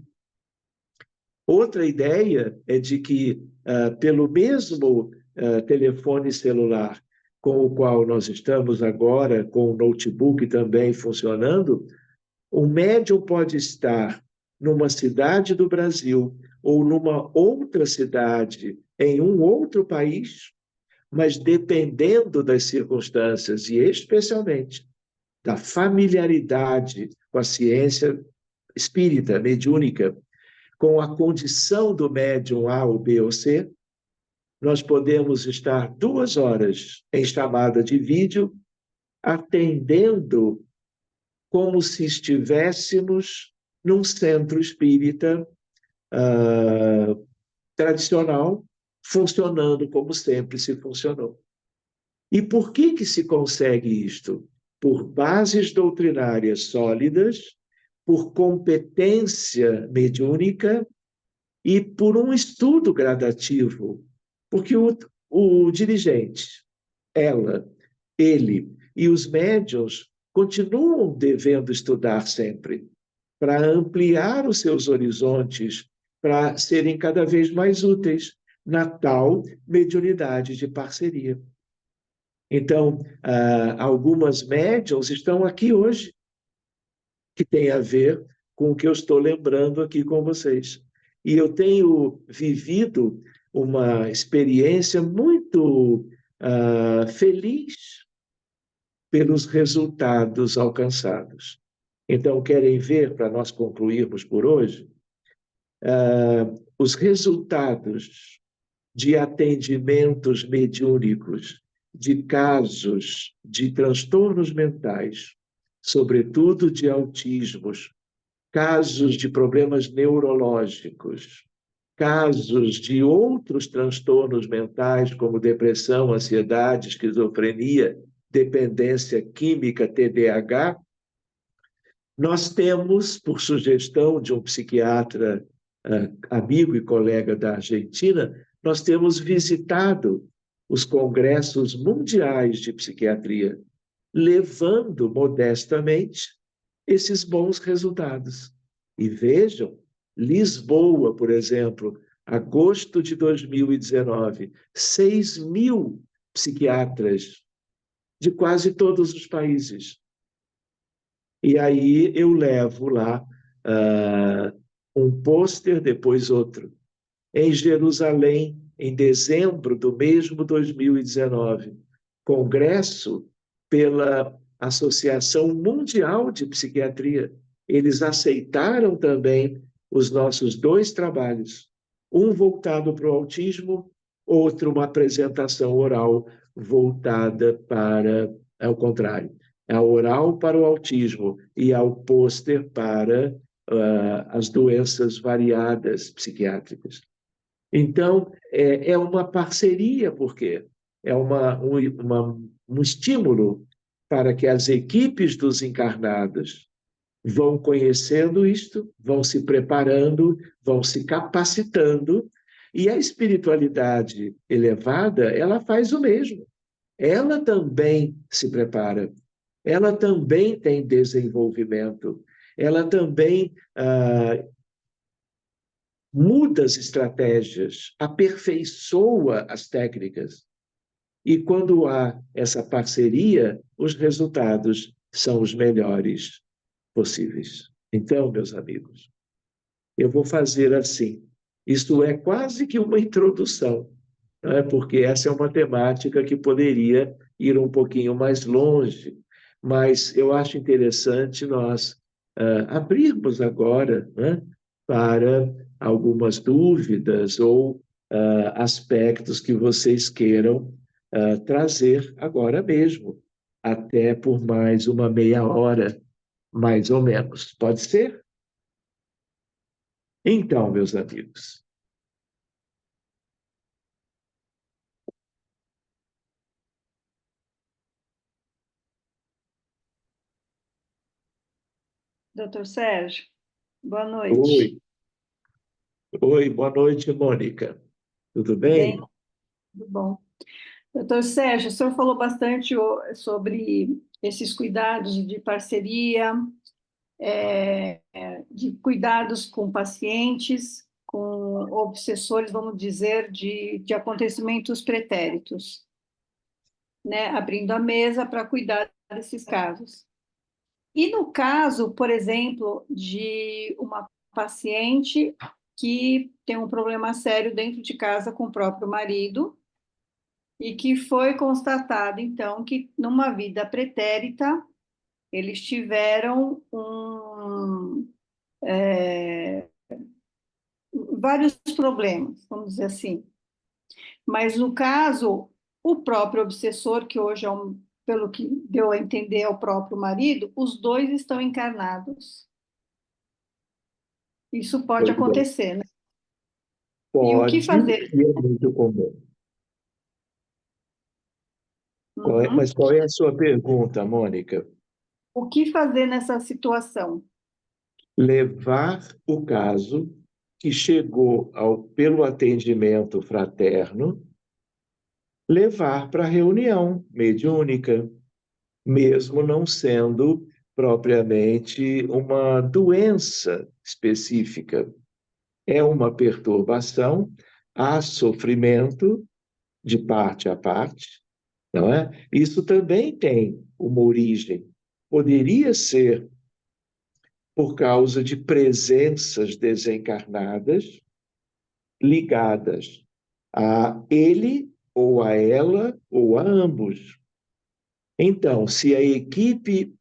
Outra ideia é de que, pelo mesmo telefone celular com o qual nós estamos agora, com o notebook também funcionando, um médium pode estar numa cidade do Brasil ou numa outra cidade em um outro país, mas dependendo das circunstâncias e especialmente da familiaridade com a ciência espírita, mediúnica, com a condição do médium A ou B ou C, nós podemos estar 2 horas em chamada de vídeo, atendendo como se estivéssemos num centro espírita tradicional, funcionando como sempre se funcionou. E por que se consegue isto? Por bases doutrinárias sólidas, por competência mediúnica e por um estudo gradativo. Porque o dirigente, ela, ele e os médiuns continuam devendo estudar sempre para ampliar os seus horizontes, para serem cada vez mais úteis na tal mediunidade de parceria. Então, algumas médiuns estão aqui hoje, que tem a ver com o que eu estou lembrando aqui com vocês. E eu tenho vivido uma experiência muito feliz pelos resultados alcançados. Então, querem ver, para nós concluirmos por hoje, os resultados de atendimentos mediúnicos, de casos de transtornos mentais, sobretudo de autismos, casos de problemas neurológicos, casos de outros transtornos mentais, como depressão, ansiedade, esquizofrenia, dependência química, TDAH. Nós temos, por sugestão de um psiquiatra amigo e colega da Argentina, nós temos visitado os congressos mundiais de psiquiatria levando modestamente esses bons resultados. E vejam, Lisboa, por exemplo, agosto de 2019, 6.000 psiquiatras de quase todos os países. E aí eu levo lá um pôster, depois outro. Em Jerusalém, em dezembro do mesmo 2019, congresso pela Associação Mundial de Psiquiatria. Eles aceitaram também os nossos dois trabalhos, um voltado para o autismo, outro uma apresentação oral voltada para, ao contrário, a oral para o autismo e ao pôster para as doenças variadas psiquiátricas. Então, é uma parceria, porque é um estímulo para que as equipes dos encarnados vão conhecendo isto, vão se preparando, vão se capacitando, e a espiritualidade elevada, ela faz o mesmo. Ela também se prepara, ela também tem desenvolvimento, ela também muda as estratégias, aperfeiçoa as técnicas. E quando há essa parceria, os resultados são os melhores possíveis. Então, meus amigos, eu vou fazer assim. Isto é quase que uma introdução, não é? Porque essa é uma temática que poderia ir um pouquinho mais longe, mas eu acho interessante nós abrirmos agora, né, para algumas dúvidas ou aspectos que vocês queiram trazer agora mesmo, até por mais uma meia hora, mais ou menos. Pode ser? Então, meus amigos, Doutor Sérgio, boa noite. oi, oi, boa noite, Mônica. Tudo Bem, bem? tudo bom. Doutor Sérgio, o senhor falou bastante sobre esses cuidados de parceria, de cuidados com pacientes, com obsessores, vamos dizer, de acontecimentos pretéritos, né? Abrindo a mesa para cuidar desses casos. E no caso, por exemplo, de uma paciente que tem um problema sério dentro de casa com o próprio marido e que foi constatado, então, que numa vida pretérita eles tiveram vários problemas, vamos dizer assim. Mas no caso, o próprio obsessor, que hoje pelo que deu a entender, é o próprio marido, os dois estão encarnados. Isso pode Pois é. acontecer, né? E o que Pode, fazer? e é muito comum. Uhum. Mas qual é a sua pergunta, Mônica? O que fazer nessa situação? Levar o caso que chegou pelo atendimento fraterno, levar para a reunião mediúnica, mesmo não sendo propriamente uma doença específica. É uma perturbação, há sofrimento de parte a parte, não é? Isso também tem uma origem. Poderia ser por causa de presenças desencarnadas ligadas a ele ou a ela ou a ambos. Então, se a equipe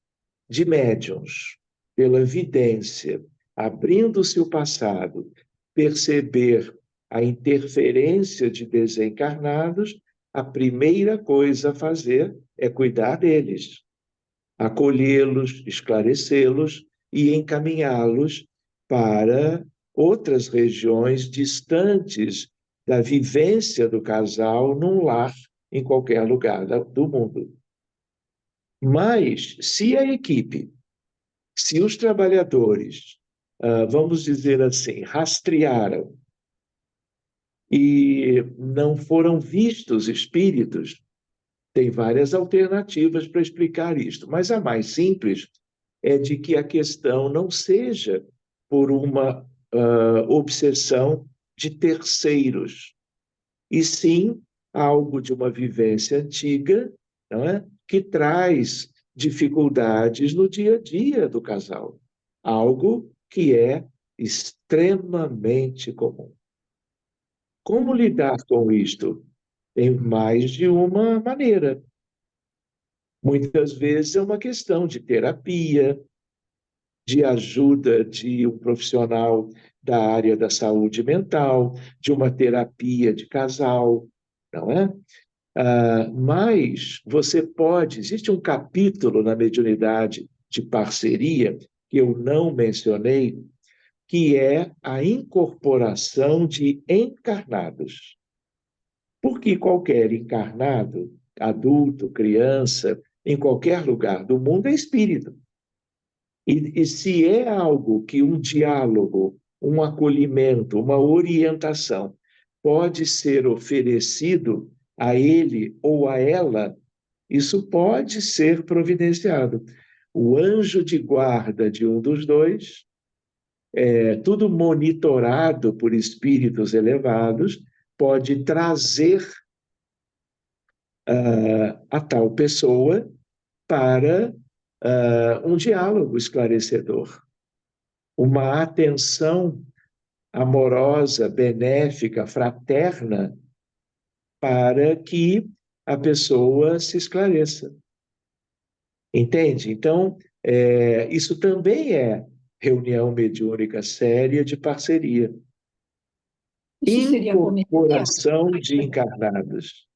de médiuns, pela vidência, abrindo-se o passado, perceber a interferência de desencarnados, a primeira coisa a fazer é cuidar deles, acolhê-los, esclarecê-los e encaminhá-los para outras regiões distantes da vivência do casal num lar em qualquer lugar do mundo. Mas, se a equipe, se os trabalhadores, vamos dizer assim, rastrearam e não foram vistos espíritos, Tem várias alternativas para explicar isto, mas a mais simples é de que a questão não seja por uma obsessão de terceiros, e sim algo de uma vivência antiga, não é? Que traz dificuldades no dia a dia do casal, algo que é extremamente comum. Como lidar com isto? Tem mais de uma maneira. Muitas vezes é uma questão de terapia, de ajuda de um profissional da área da saúde mental, de uma terapia de casal, não é? Mas você pode, existe um capítulo na mediunidade de parceria que eu não mencionei, que é a incorporação de encarnados. Porque qualquer encarnado, adulto, criança, em qualquer lugar do mundo, é espírito. E se é algo que um diálogo, um acolhimento, uma orientação pode ser oferecido a ele ou a ela, isso pode ser providenciado. O anjo de guarda de um dos dois, tudo monitorado por espíritos elevados, pode trazer a tal pessoa para um diálogo esclarecedor, uma atenção amorosa, benéfica, fraterna, para que a pessoa se esclareça. Entende? Então, isso também é reunião mediúnica séria de parceria. Isso seria agonia? Incorporação de encarnados.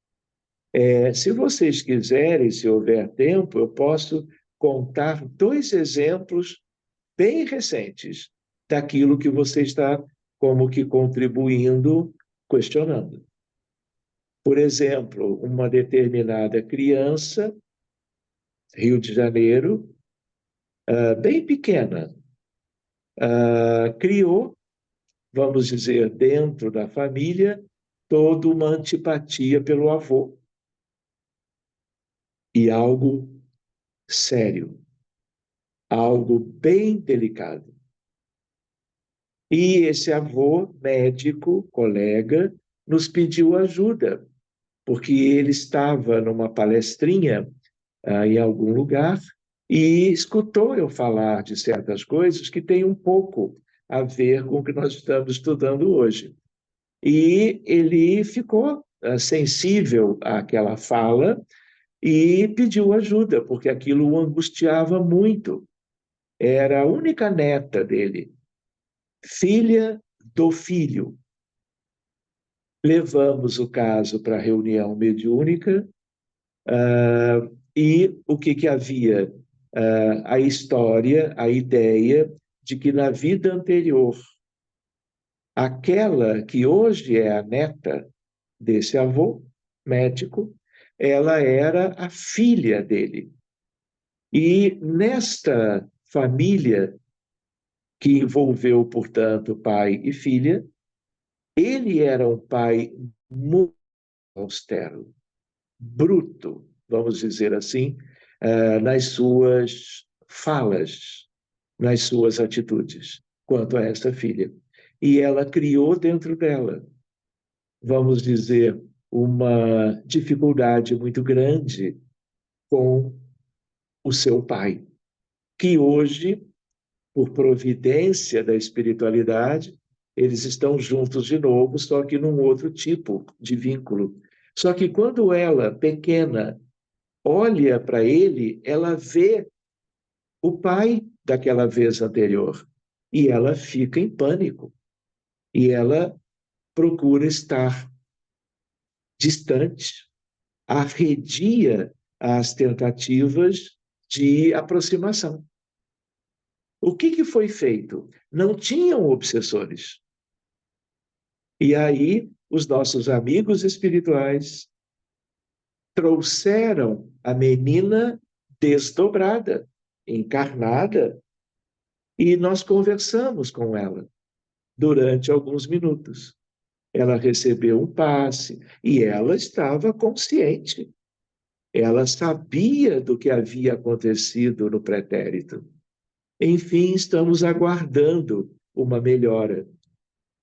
Se vocês quiserem, se houver tempo, eu posso contar 2 exemplos bem recentes daquilo que você está como que contribuindo, questionando. Por exemplo, uma determinada criança, Rio de Janeiro, bem pequena, criou, vamos dizer, dentro da família, toda uma antipatia pelo avô. E algo sério, algo bem delicado. E esse avô, médico, colega, nos pediu ajuda, porque ele estava numa palestrinha em algum lugar e escutou eu falar de certas coisas que têm um pouco a ver com o que nós estamos estudando hoje. E ele ficou sensível àquela fala e pediu ajuda, porque aquilo o angustiava muito. Era a única neta dele, filha do filho. Levamos o caso para a reunião mediúnica e o que havia? A história, a ideia de que na vida anterior, aquela que hoje é a neta desse avô médico, ela era a filha dele. E nesta família que envolveu, portanto, pai e filha, ele era um pai muito austero, bruto, vamos dizer assim, nas suas falas, nas suas atitudes, quanto a esta filha. E ela criou dentro dela, vamos dizer, uma dificuldade muito grande com o seu pai, que hoje, por providência da espiritualidade, eles estão juntos de novo, só que num outro tipo de vínculo. Só que quando ela, pequena, olha para ele, ela vê o pai daquela vez anterior e ela fica em pânico. E ela procura estar distante, arredia as tentativas de aproximação. O que foi feito? Não tinham obsessores. E aí, os nossos amigos espirituais trouxeram a menina desdobrada, encarnada, e nós conversamos com ela durante alguns minutos. Ela recebeu um passe e ela estava consciente. ela sabia do que havia acontecido no pretérito. Enfim, estamos aguardando uma melhora,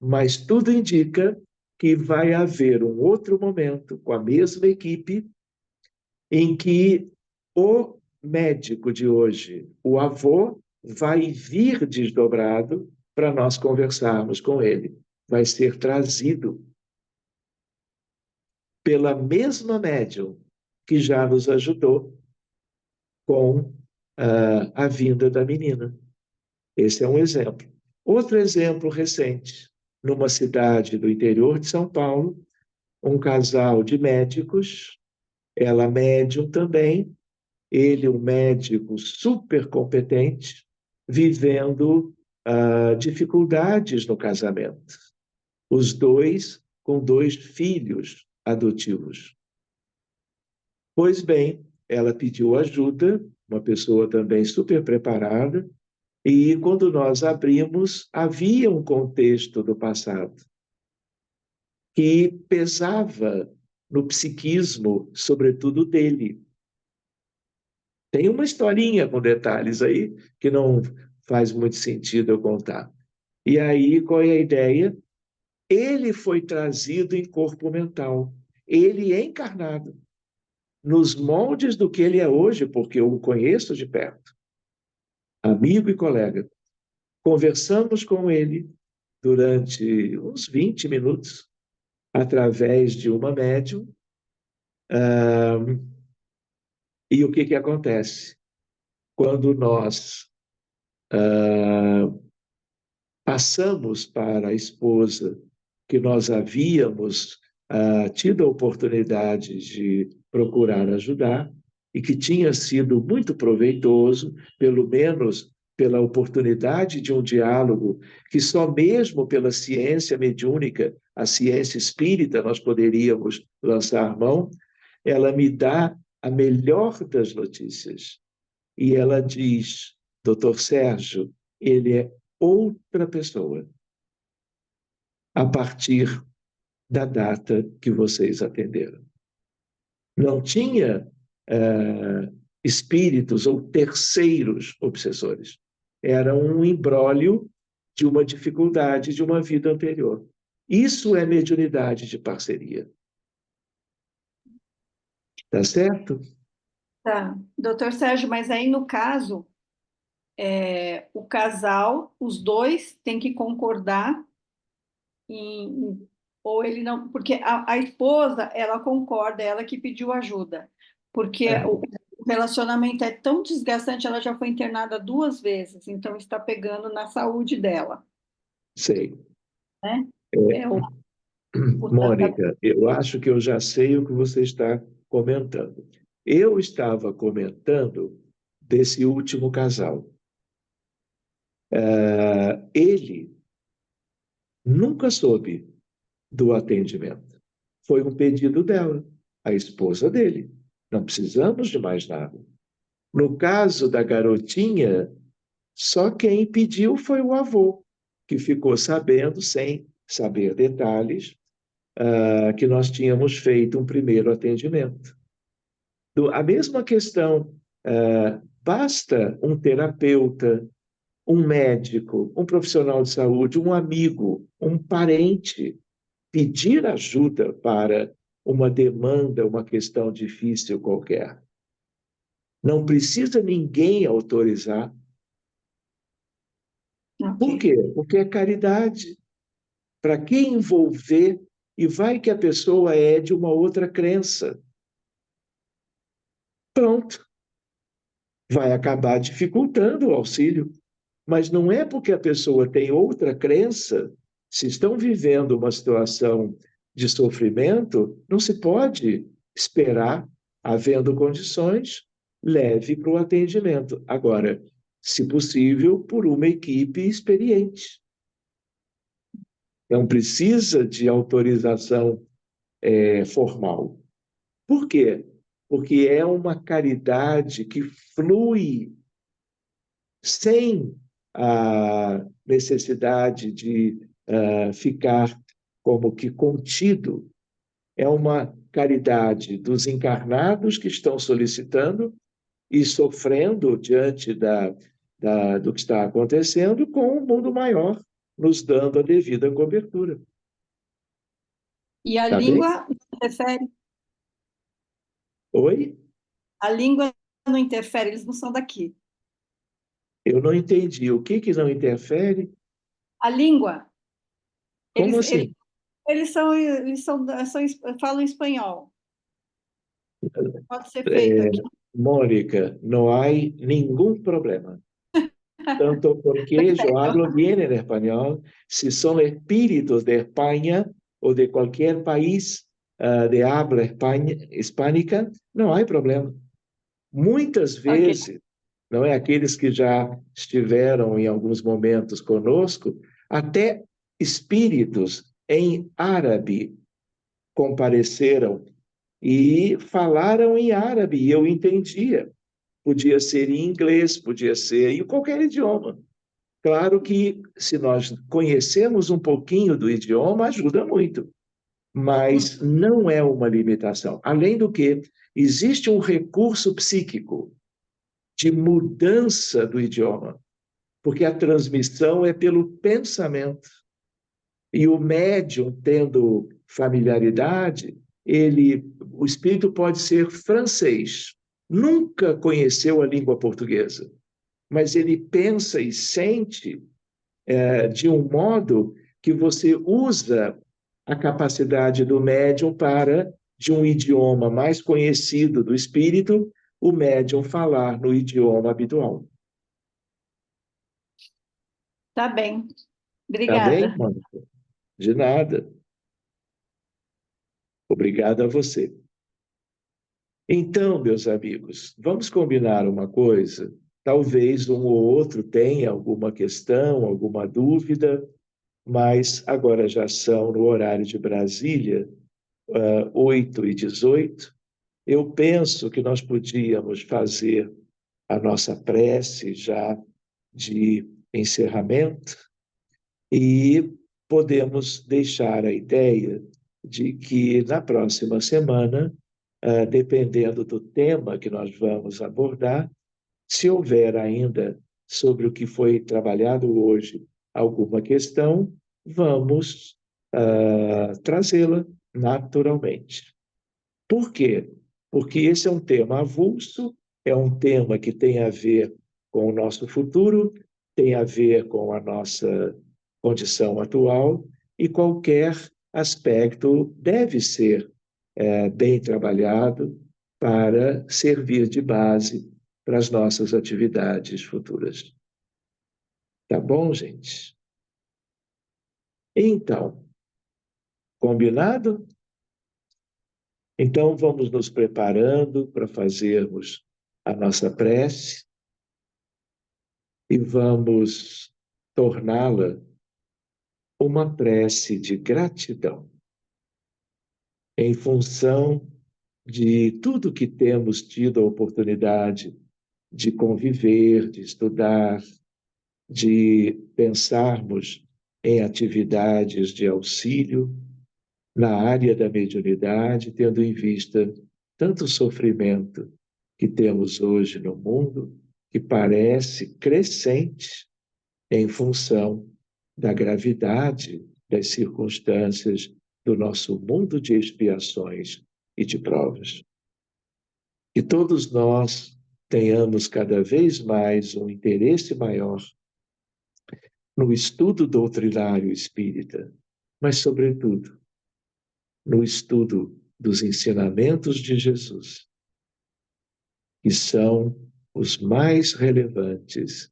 mas tudo indica que vai haver um outro momento com a mesma equipe em que o médico de hoje, o avô, vai vir desdobrado para nós conversarmos com ele. Vai ser trazido pela mesma médium que já nos ajudou com a vinda da menina. Esse é um exemplo. Outro exemplo recente, numa cidade do interior de São Paulo, um casal de médicos, ela médium também, ele um médico super competente, vivendo dificuldades no casamento. Os dois com 2 filhos adotivos. Pois bem, ela pediu ajuda, uma pessoa também super preparada, e quando nós abrimos, havia um contexto do passado que pesava no psiquismo, sobretudo dele. Tem uma historinha com detalhes aí que não faz muito sentido eu contar. E aí, qual é a ideia? Ele foi trazido em corpo mental. Ele é encarnado nos moldes do que ele é hoje, porque eu o conheço de perto, amigo e colega. Conversamos com ele durante uns 20 minutos, através de uma médium, e o que, que acontece? Quando nós passamos para a esposa que nós havíamos tido a oportunidade de procurar ajudar e que tinha sido muito proveitoso, pelo menos pela oportunidade de um diálogo que só mesmo pela ciência mediúnica, a ciência espírita, nós poderíamos lançar mão, ela me dá a melhor das notícias. E ela diz, doutor Sérgio, ele é outra pessoa a partir da data que vocês atenderam. Não tinha espíritos ou terceiros obsessores. Era um imbróglio de uma dificuldade de uma vida anterior. Isso é mediunidade de parceria. Tá certo? Tá, doutor Sérgio, mas aí no caso, o casal, os dois têm que concordar ou ele não, porque a esposa, ela concorda, ela que pediu ajuda, porque É, o relacionamento é tão desgastante, ela já foi internada 2 vezes, então está pegando na saúde dela, sei. né? É o tratamento. Mônica, eu acho que eu já sei o que você está comentando. Eu estava comentando desse último casal. Ele nunca soube do atendimento. Foi um pedido dela, a esposa dele. Não precisamos de mais nada. No caso da garotinha, só quem pediu foi o avô, que ficou sabendo, sem saber detalhes, que nós tínhamos feito um primeiro atendimento. A mesma questão, basta um terapeuta, um médico, um profissional de saúde, um amigo, um parente pedir ajuda para uma demanda, uma questão difícil qualquer. Não precisa ninguém autorizar. Por Ok. quê? Porque é caridade. Para que envolver? E vai que a pessoa é de uma outra crença. Pronto. Vai acabar dificultando o auxílio. Mas não é porque a pessoa tem outra crença, se estão vivendo uma situação de sofrimento, não se pode esperar, havendo condições, leve para o atendimento. Agora, se possível, por uma equipe experiente. Não precisa de autorização formal. Por quê? Porque é uma caridade que flui sem a necessidade de ficar como que contido. É uma caridade dos encarnados que estão solicitando e sofrendo diante do que está acontecendo, com o mundo maior nos dando a devida cobertura. E a Tá bem? língua não interfere? Oi? A língua não interfere, eles não são daqui. Eu não entendi. O que não interfere? A língua, Como eles, eles, assim? falam espanhol. Pode ser feito É, aqui. Mónica, não há nenhum problema. Tanto porque eu Perfeito. hablo bien en español, si son espíritus de España o de cualquier país de habla hispánica, não há problema. Muitas Ok. vezes, não é aqueles que já estiveram em alguns momentos conosco, até espíritos em árabe compareceram e falaram em árabe, e eu entendia. Podia ser em inglês, podia ser em qualquer idioma. Claro que, se nós conhecemos um pouquinho do idioma, ajuda muito, mas não é uma limitação. Além do que, existe um recurso psíquico de mudança do idioma, porque a transmissão é pelo pensamento. E o médium, tendo familiaridade, o espírito pode ser francês, nunca conheceu a língua portuguesa, mas ele pensa e sente de um modo que você usa a capacidade do médium para, de um idioma mais conhecido do espírito, o médium falar no idioma habitual. Tá bem. Tá bem, Obrigada. Mônica? De nada. Obrigado a você. Então, meus amigos, vamos combinar uma coisa. Talvez um ou outro tenha alguma questão, alguma dúvida, mas agora já são no horário de Brasília, 8h18. Eu penso que nós podíamos fazer a nossa prece já de encerramento e podemos deixar a ideia de que na próxima semana, dependendo do tema que nós vamos abordar, se houver ainda sobre o que foi trabalhado hoje alguma questão, vamos trazê-la naturalmente. Por quê? Porque esse é um tema avulso, é um tema que tem a ver com o nosso futuro, tem a ver com a nossa condição atual, e qualquer aspecto deve ser bem trabalhado para servir de base para as nossas atividades futuras. Tá bom, gente? Então, combinado? Então, vamos nos preparando para fazermos a nossa prece e vamos torná-la uma prece de gratidão, em função de tudo que temos tido a oportunidade de conviver, de estudar, de pensarmos em atividades de auxílio na área da mediunidade, tendo em vista tanto sofrimento que temos hoje no mundo, que parece crescente em função da gravidade das circunstâncias do nosso mundo de expiações e de provas. Que todos nós tenhamos cada vez mais um interesse maior no estudo doutrinário espírita, mas, sobretudo, no estudo dos ensinamentos de Jesus, que são os mais relevantes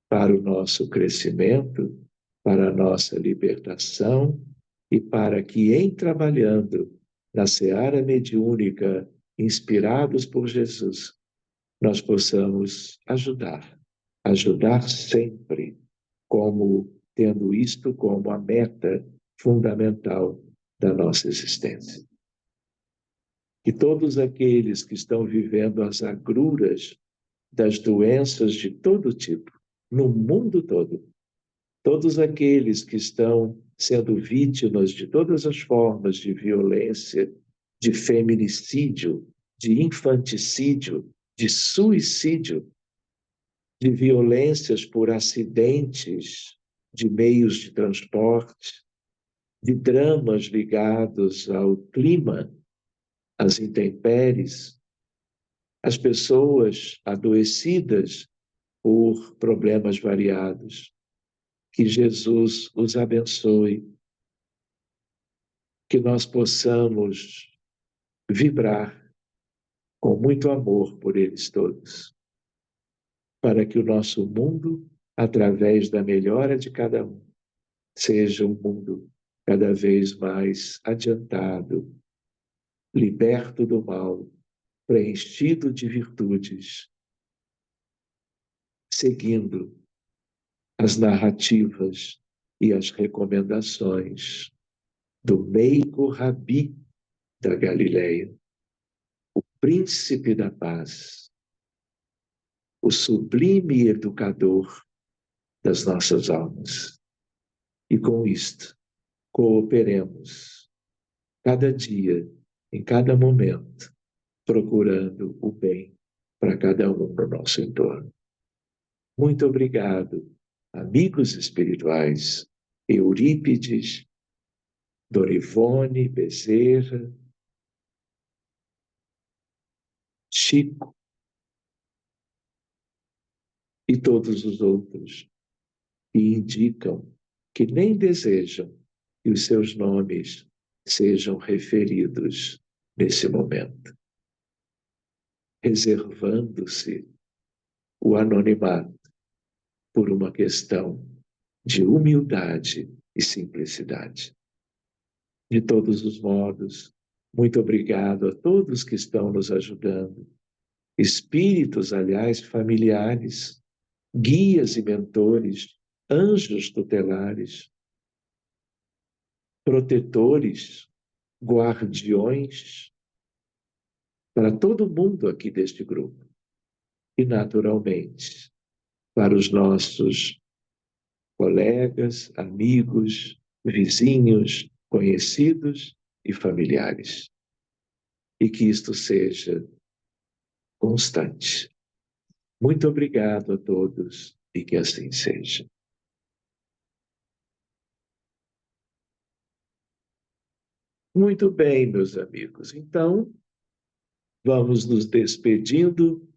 para o nosso crescimento, para a nossa libertação e para que, em trabalhando na seara mediúnica, inspirados por Jesus, nós possamos ajudar sempre, como tendo isto como a meta fundamental da nossa existência. Que todos aqueles que estão vivendo as agruras das doenças de todo tipo, no mundo todo, todos aqueles que estão sendo vítimas de todas as formas de violência, de feminicídio, de infanticídio, de suicídio, de violências por acidentes de meios de transporte, de dramas ligados ao clima, às intempéries, as pessoas adoecidas por problemas variados. Que Jesus os abençoe, que nós possamos vibrar com muito amor por eles todos, para que o nosso mundo, através da melhora de cada um, seja um mundo cada vez mais adiantado, liberto do mal, preenchido de virtudes, seguindo as narrativas e as recomendações do meigo Rabi da Galileia, o príncipe da paz, o sublime educador das nossas almas. E com isto, cooperemos cada dia, em cada momento, procurando o bem para cada um no nosso entorno. Muito obrigado, amigos espirituais, Eurípides, Dorivone Bezerra, Chico e todos os outros que indicam que nem desejam que os seus nomes sejam referidos nesse momento, reservando-se o anonimato por uma questão de humildade e simplicidade. De todos os modos, muito obrigado a todos que estão nos ajudando, espíritos, aliás, familiares, guias e mentores, anjos tutelares, protetores, guardiões, para todo mundo aqui deste grupo. E, naturalmente, para os nossos colegas, amigos, vizinhos, conhecidos e familiares. E que isto seja constante. Muito obrigado a todos e que assim seja. Muito bem, meus amigos. Então, vamos nos despedindo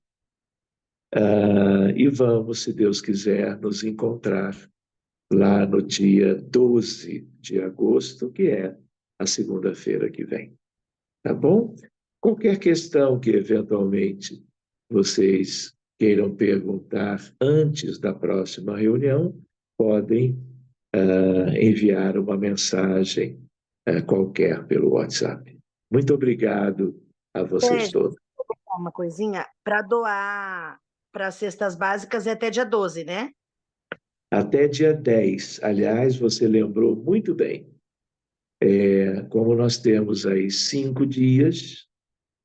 e vamos, se Deus quiser, nos encontrar lá no dia 12 de agosto, que é a segunda-feira que vem. Tá bom? Qualquer questão que eventualmente vocês queiram perguntar antes da próxima reunião, podem enviar uma mensagem qualquer pelo WhatsApp. Muito obrigado a vocês todos. Uma coisinha, para doar para as cestas básicas é até dia 12, né? Até dia 10. Aliás, você lembrou muito bem. Como nós temos aí 5 dias,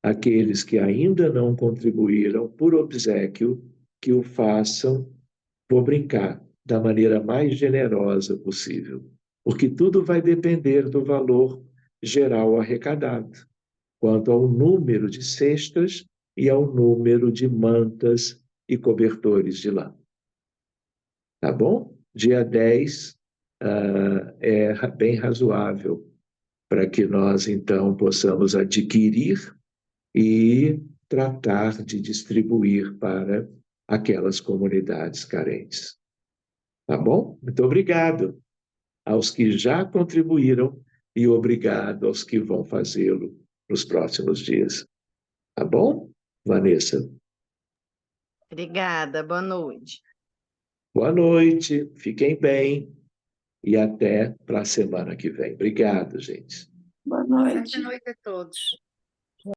aqueles que ainda não contribuíram por obséquio, que o façam, vou brincar, da maneira mais generosa possível, porque tudo vai depender do valor geral arrecadado, quanto ao número de cestas e ao número de mantas e cobertores de lã. Tá bom? Dia 10 é bem razoável para que nós, então, possamos adquirir e tratar de distribuir para aquelas comunidades carentes. Tá bom? Muito obrigado aos que já contribuíram e obrigado aos que vão fazê-lo nos próximos dias. Tá bom, Vanessa? Obrigada, boa noite. Boa noite, fiquem bem e até para a semana que vem. Obrigado, gente. Boa noite. Boa noite a todos.